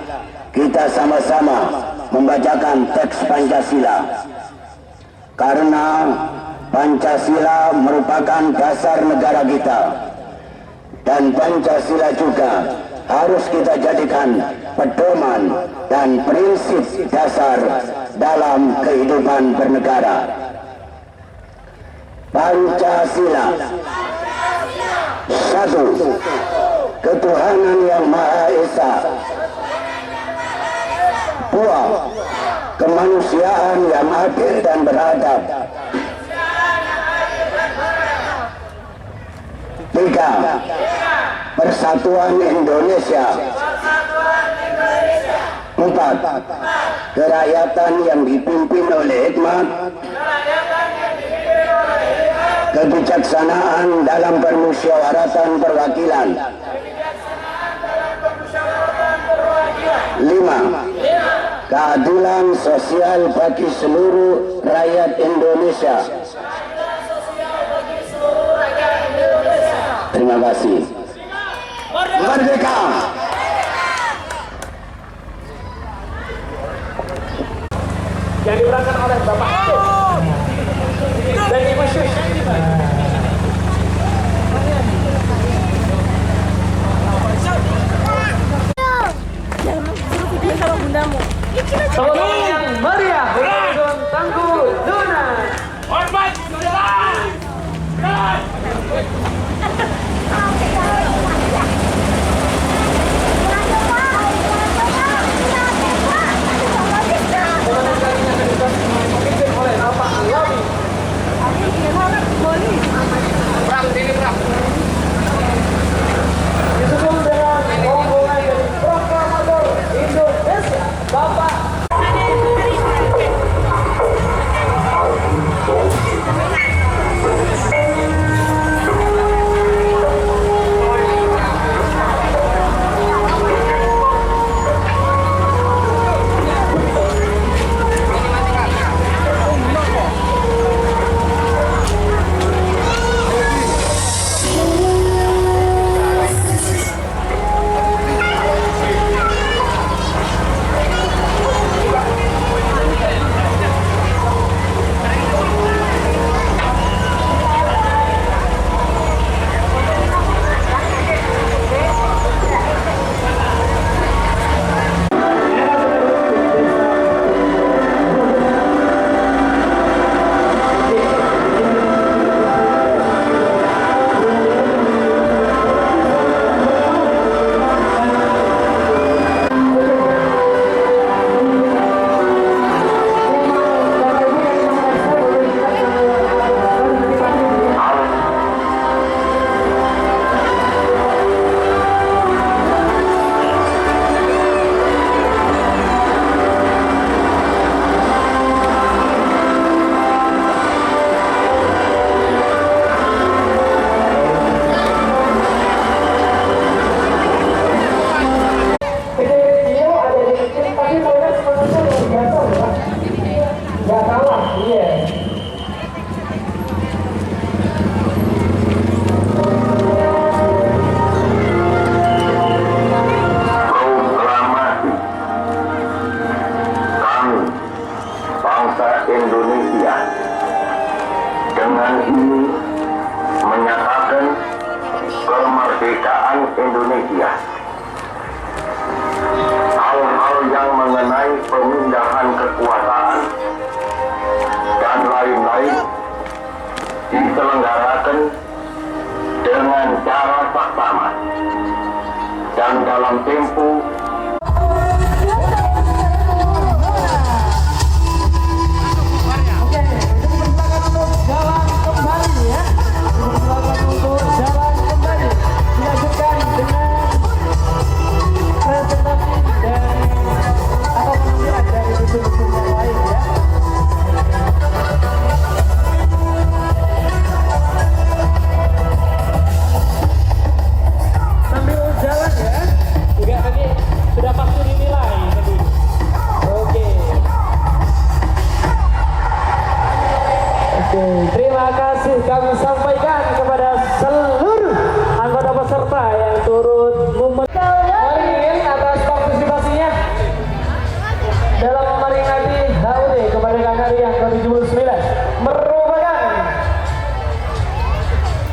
kita sama-sama membacakan teks Pancasila, karena Pancasila merupakan dasar negara kita, dan Pancasila juga harus kita jadikan pedoman dan prinsip dasar dalam kehidupan bernegara. Pancasila. Satu, ketuhanan yang Maha Esa. Dua, kemanusiaan yang adil dan beradab. Tiga, persatuan Indonesia. Empat, kerakyatan yang dipimpin oleh hikmat, kebijaksanaan dalam permusyawaratan perwakilan. Lima, keadilan sosial bagi seluruh rakyat Indonesia. Terima kasih. Merdeka! Yang diperankan oleh Bapak Atuk dan Ibu Syush. Teman-teman yang meriah, Dusun Tenggulunan. Hormat Islam. Dipimpin oleh Bapak Lawi. Perang sini perang. Disusul dengan rombongan dari Proklamator Indonesia, Bapak bangsa Indonesia. Dengan ini menyatakan kemerdekaan Indonesia. Hal-hal yang mengenai pemindahan kekuasaan dan lain-lain diselenggarakan dengan cara saksama dan dalam tempo terima kasih kami sampaikan kepada seluruh anggota peserta yang turut memeriahkan atas partisipasinya dalam memperingati HUT kemerdekaan RI yang ke-79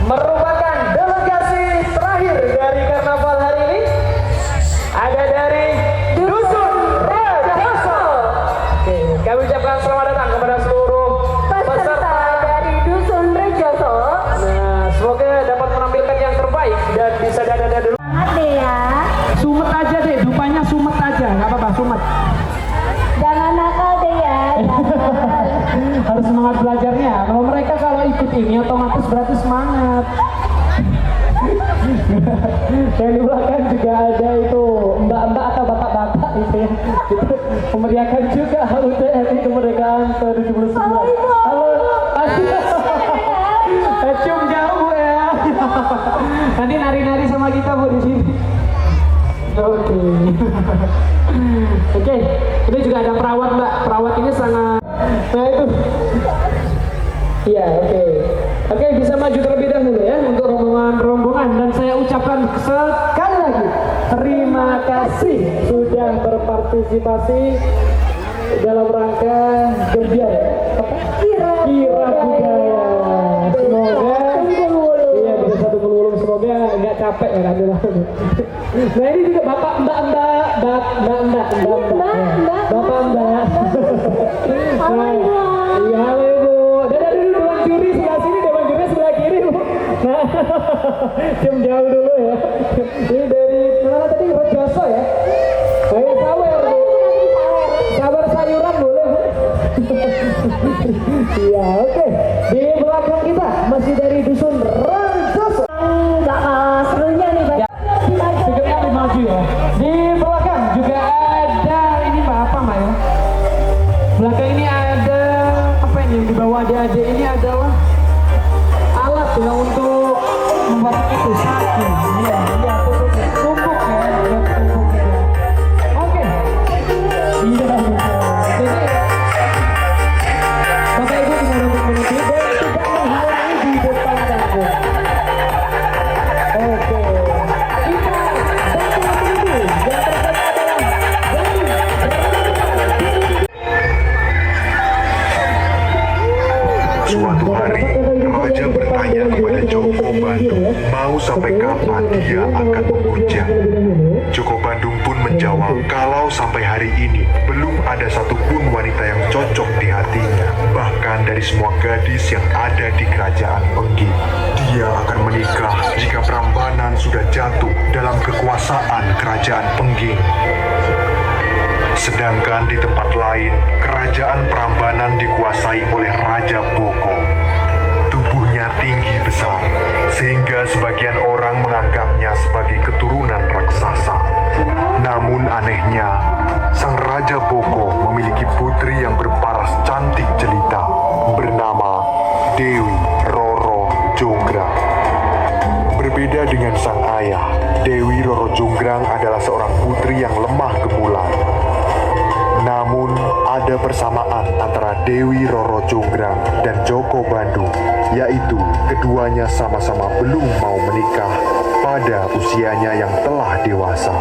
merupakan delegasi terakhir dari karnaval hari ini. Ada dari Dusun Rejoso. Oke, kami ucapkan selamat datang kepada seluruh peserta dari Dusun Rejoso. Nah, semoga dapat menampilkan yang terbaik dan bisa dada dulu. Semangat deh ya. Sumet aja deh, dupanya sumet aja, nggak apa-apa, sumet. Jangan nakal deh ya. Jangan. Harus semangat belajarnya. Kalau mereka kalau ikut ini otomatis berarti semangat. Yang di belakang juga ada itu mbak-mbak atau bapak-bapak itu ya. Itu memeriahkan juga HUT RI kemerdekaan ke-79. Halo, cium jauh Bu ya. Nanti nari-nari sama kita Bu di sini. Oke. Oke, ini juga ada perawat Mbak. Perawat ini sangat. Nah itu. Iya, oke. Oke, bisa maju terlebih dahulu ya untuk rombongan dan saya ucapkan sekali lagi terima kasih sudah berpartisipasi dalam rangka Gembiar Kira Budaya. Semoga iya bisa satu pelulung, semoga nggak capek ya kan. Nah ini juga bapak mbak. Halo Ibu. Iya halo Ibu. Dadah dulu dewan juri sebelah sini, dewan juri sebelah kiri Bu. Nah, cium jauh dulu ya. Ini dari mana tadi, Rejoso ya? Saya sawer Bu. Sawer sayuran boleh Bu. Iya oke. Di belakang kita masih dari Dusun Rejoso. Nggak kalah serunya nih Bang. Sedikit lebih maju ya. Di belakang juga ada ini Mbak apa Mbak ya? Belakang ini ada apa ini yang dibawa adik-adik ini adalah alat ya untuk membuat itu saking. Iya, tumpuk ya, tumpuk gitu. Oke. Iya. Jadi Bapak Ibu bisa untuk menuju dan tidak menghalangi di depan dapur. Oke. Kita bantu dulu. Yang terbaik adalah Suatu hari, Raja bertanya kepada Joko Bandung mau sampai kapan dia akan memuja. Joko Bandung pun menjawab kalau sampai hari ini belum ada satupun wanita yang cocok di hatinya. Bahkan dari semua gadis yang ada di kerajaan Pengging, dia akan menikah jika Prambanan sudah jatuh dalam kekuasaan kerajaan Pengging. Sedangkan di tempat lain, kerajaan Prambanan dikuasai oleh Raja Boko. Tubuhnya tinggi besar, sehingga sebagian orang menganggapnya sebagai keturunan raksasa. Namun anehnya, sang Raja Boko memiliki putri yang berparas cantik jelita, bernama Dewi Roro Jonggrang. Berbeda dengan sang ayah, Dewi Roro Jonggrang adalah seorang putri yang lemah gemilang. Namun, ada persamaan antara Dewi Roro Jonggrang dan Joko Bandung, yaitu keduanya sama-sama belum mau menikah pada usianya yang telah dewasa.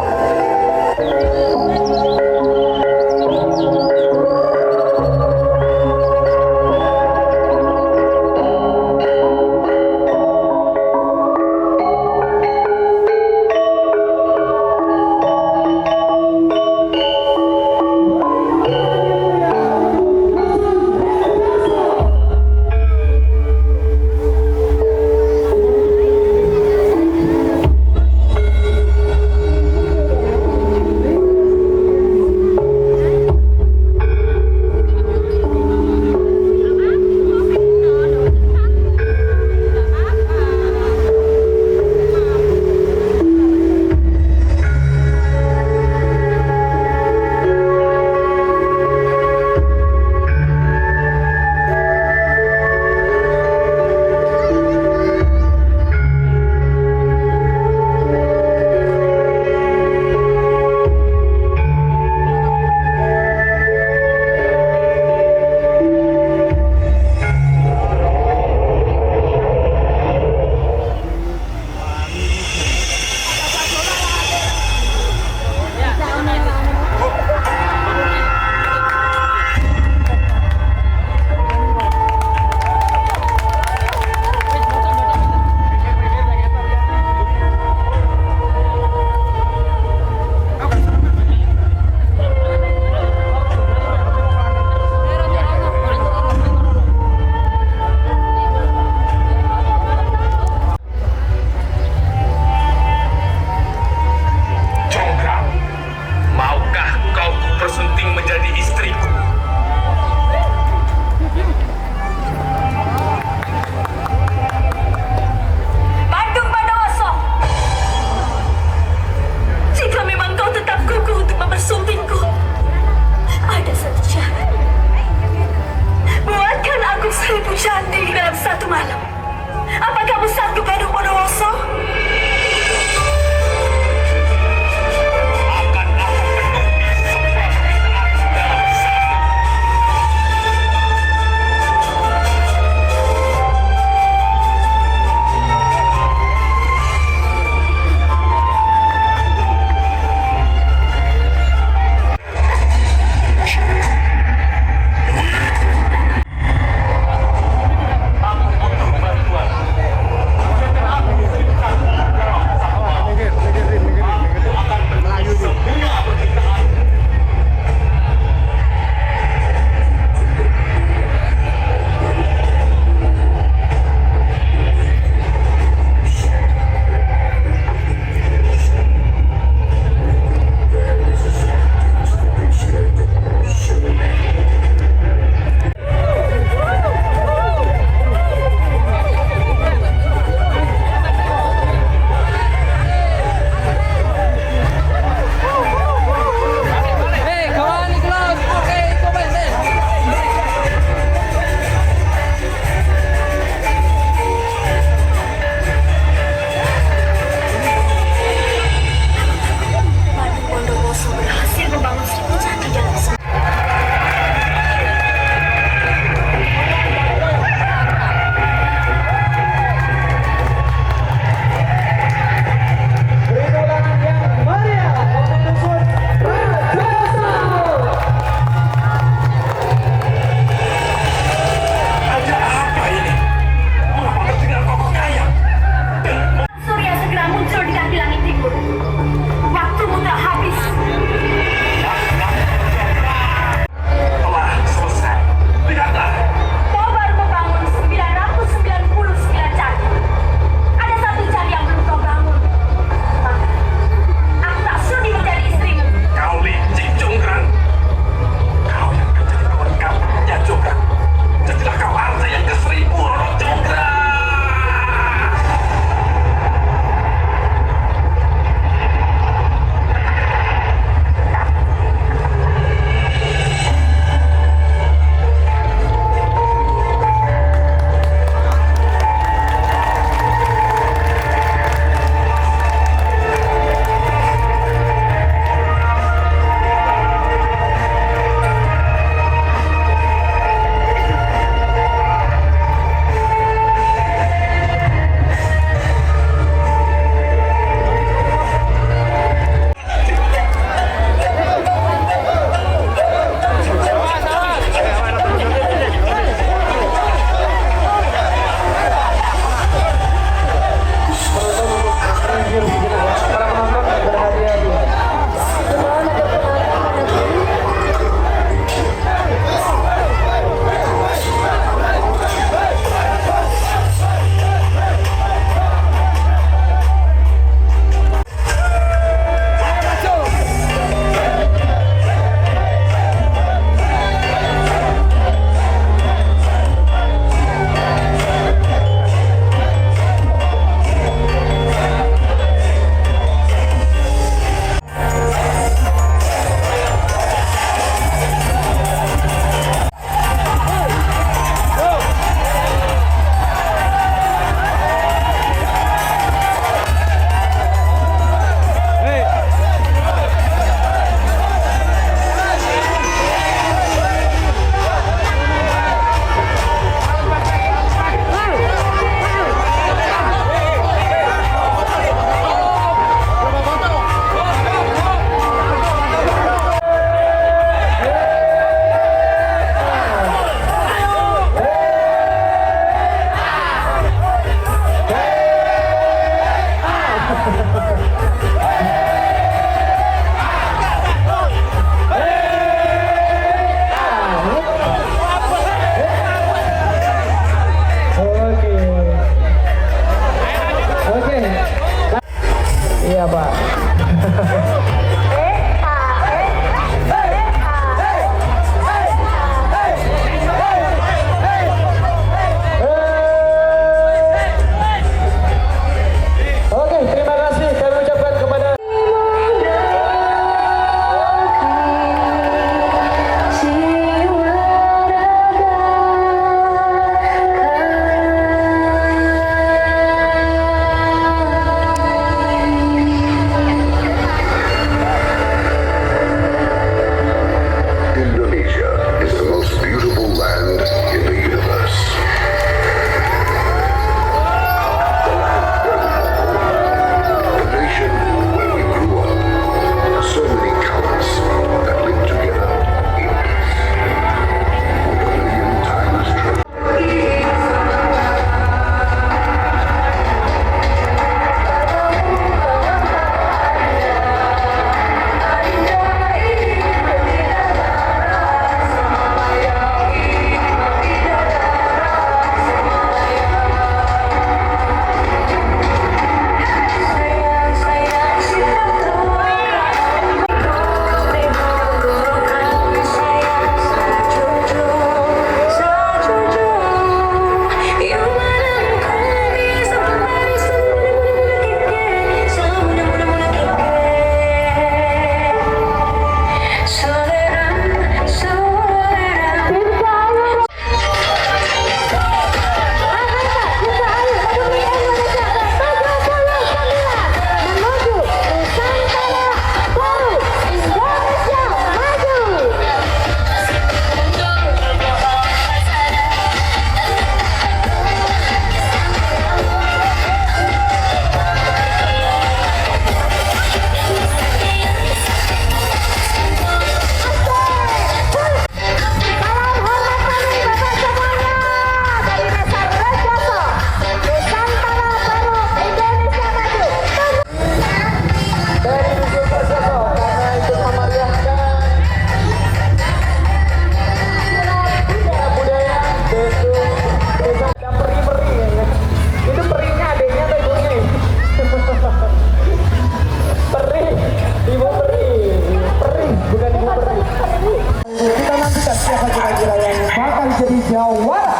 bakal jadi jawara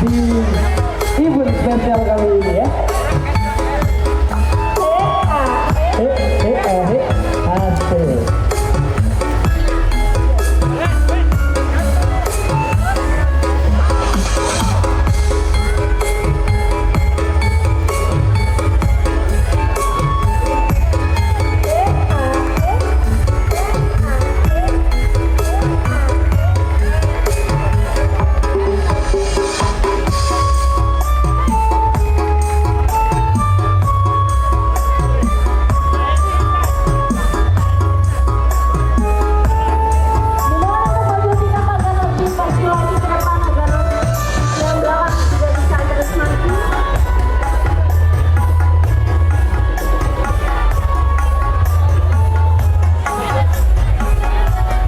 di event spesial kali ini ya. Asik.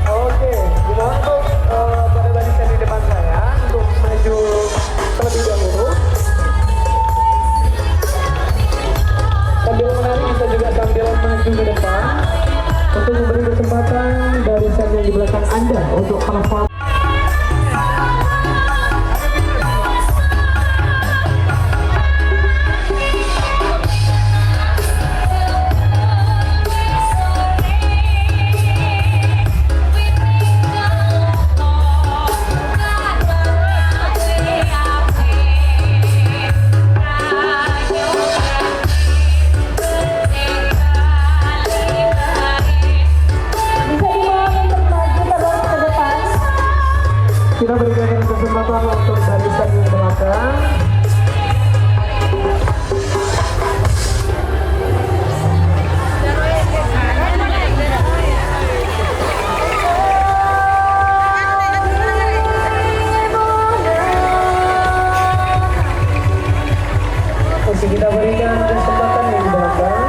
Oke, gimana untuk pada barisan di depan saya untuk maju terlebih dahulu. Sambil menari bisa juga sambil maju ke depan untuk memberi kesempatan barisan yang di belakang Anda untuk perform. Kita berikan kesempatan untuk barisan yang belakang. Masih kita berikan kesempatan yang belakang.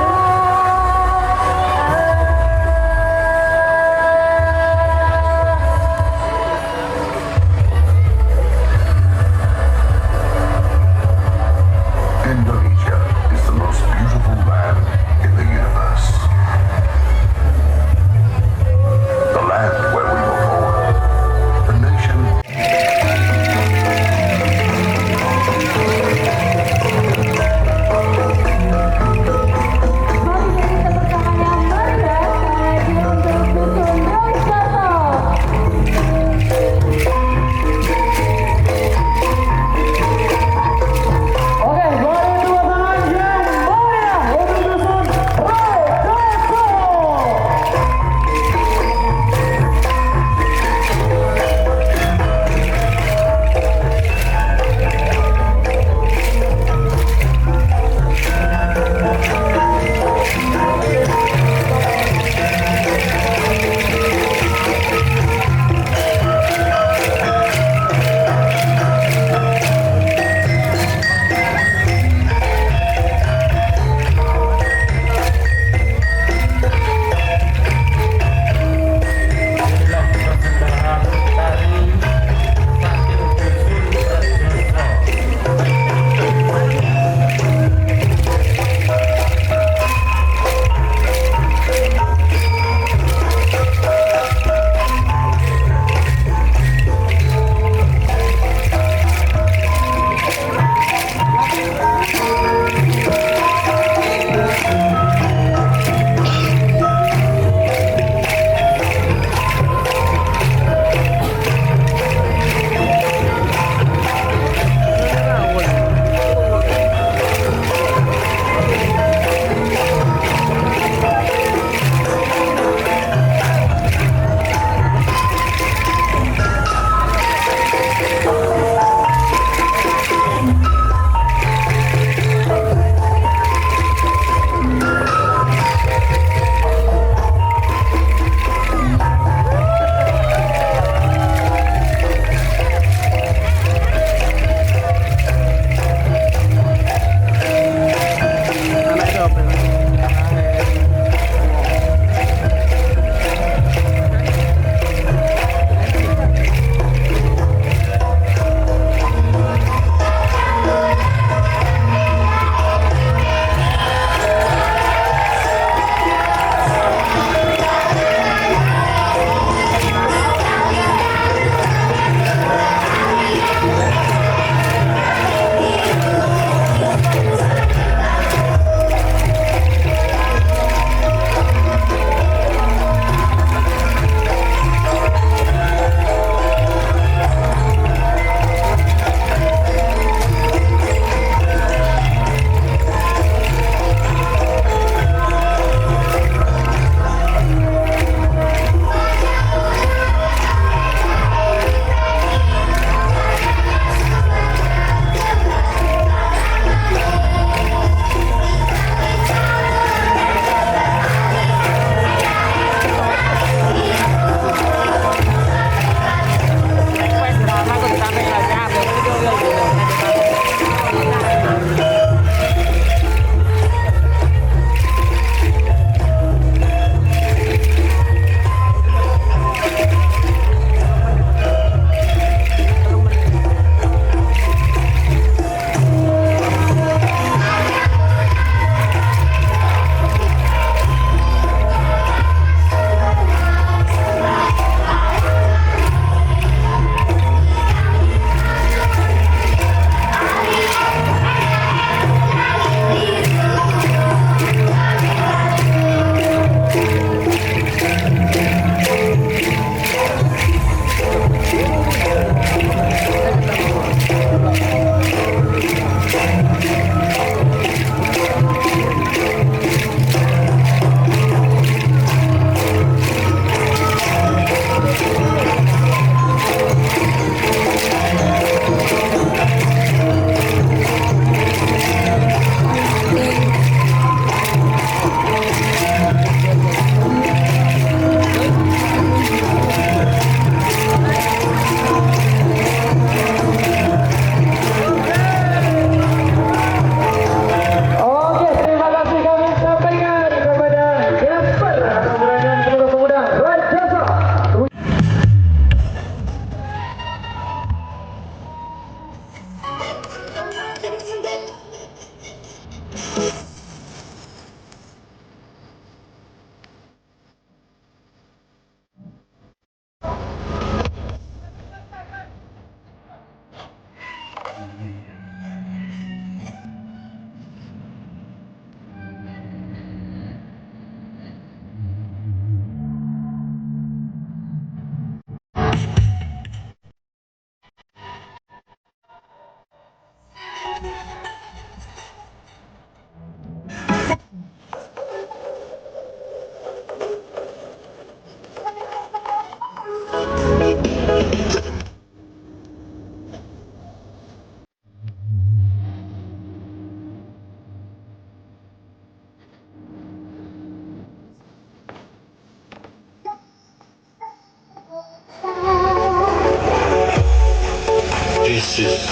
This is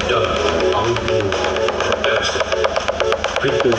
the Outlaw Production. Victory.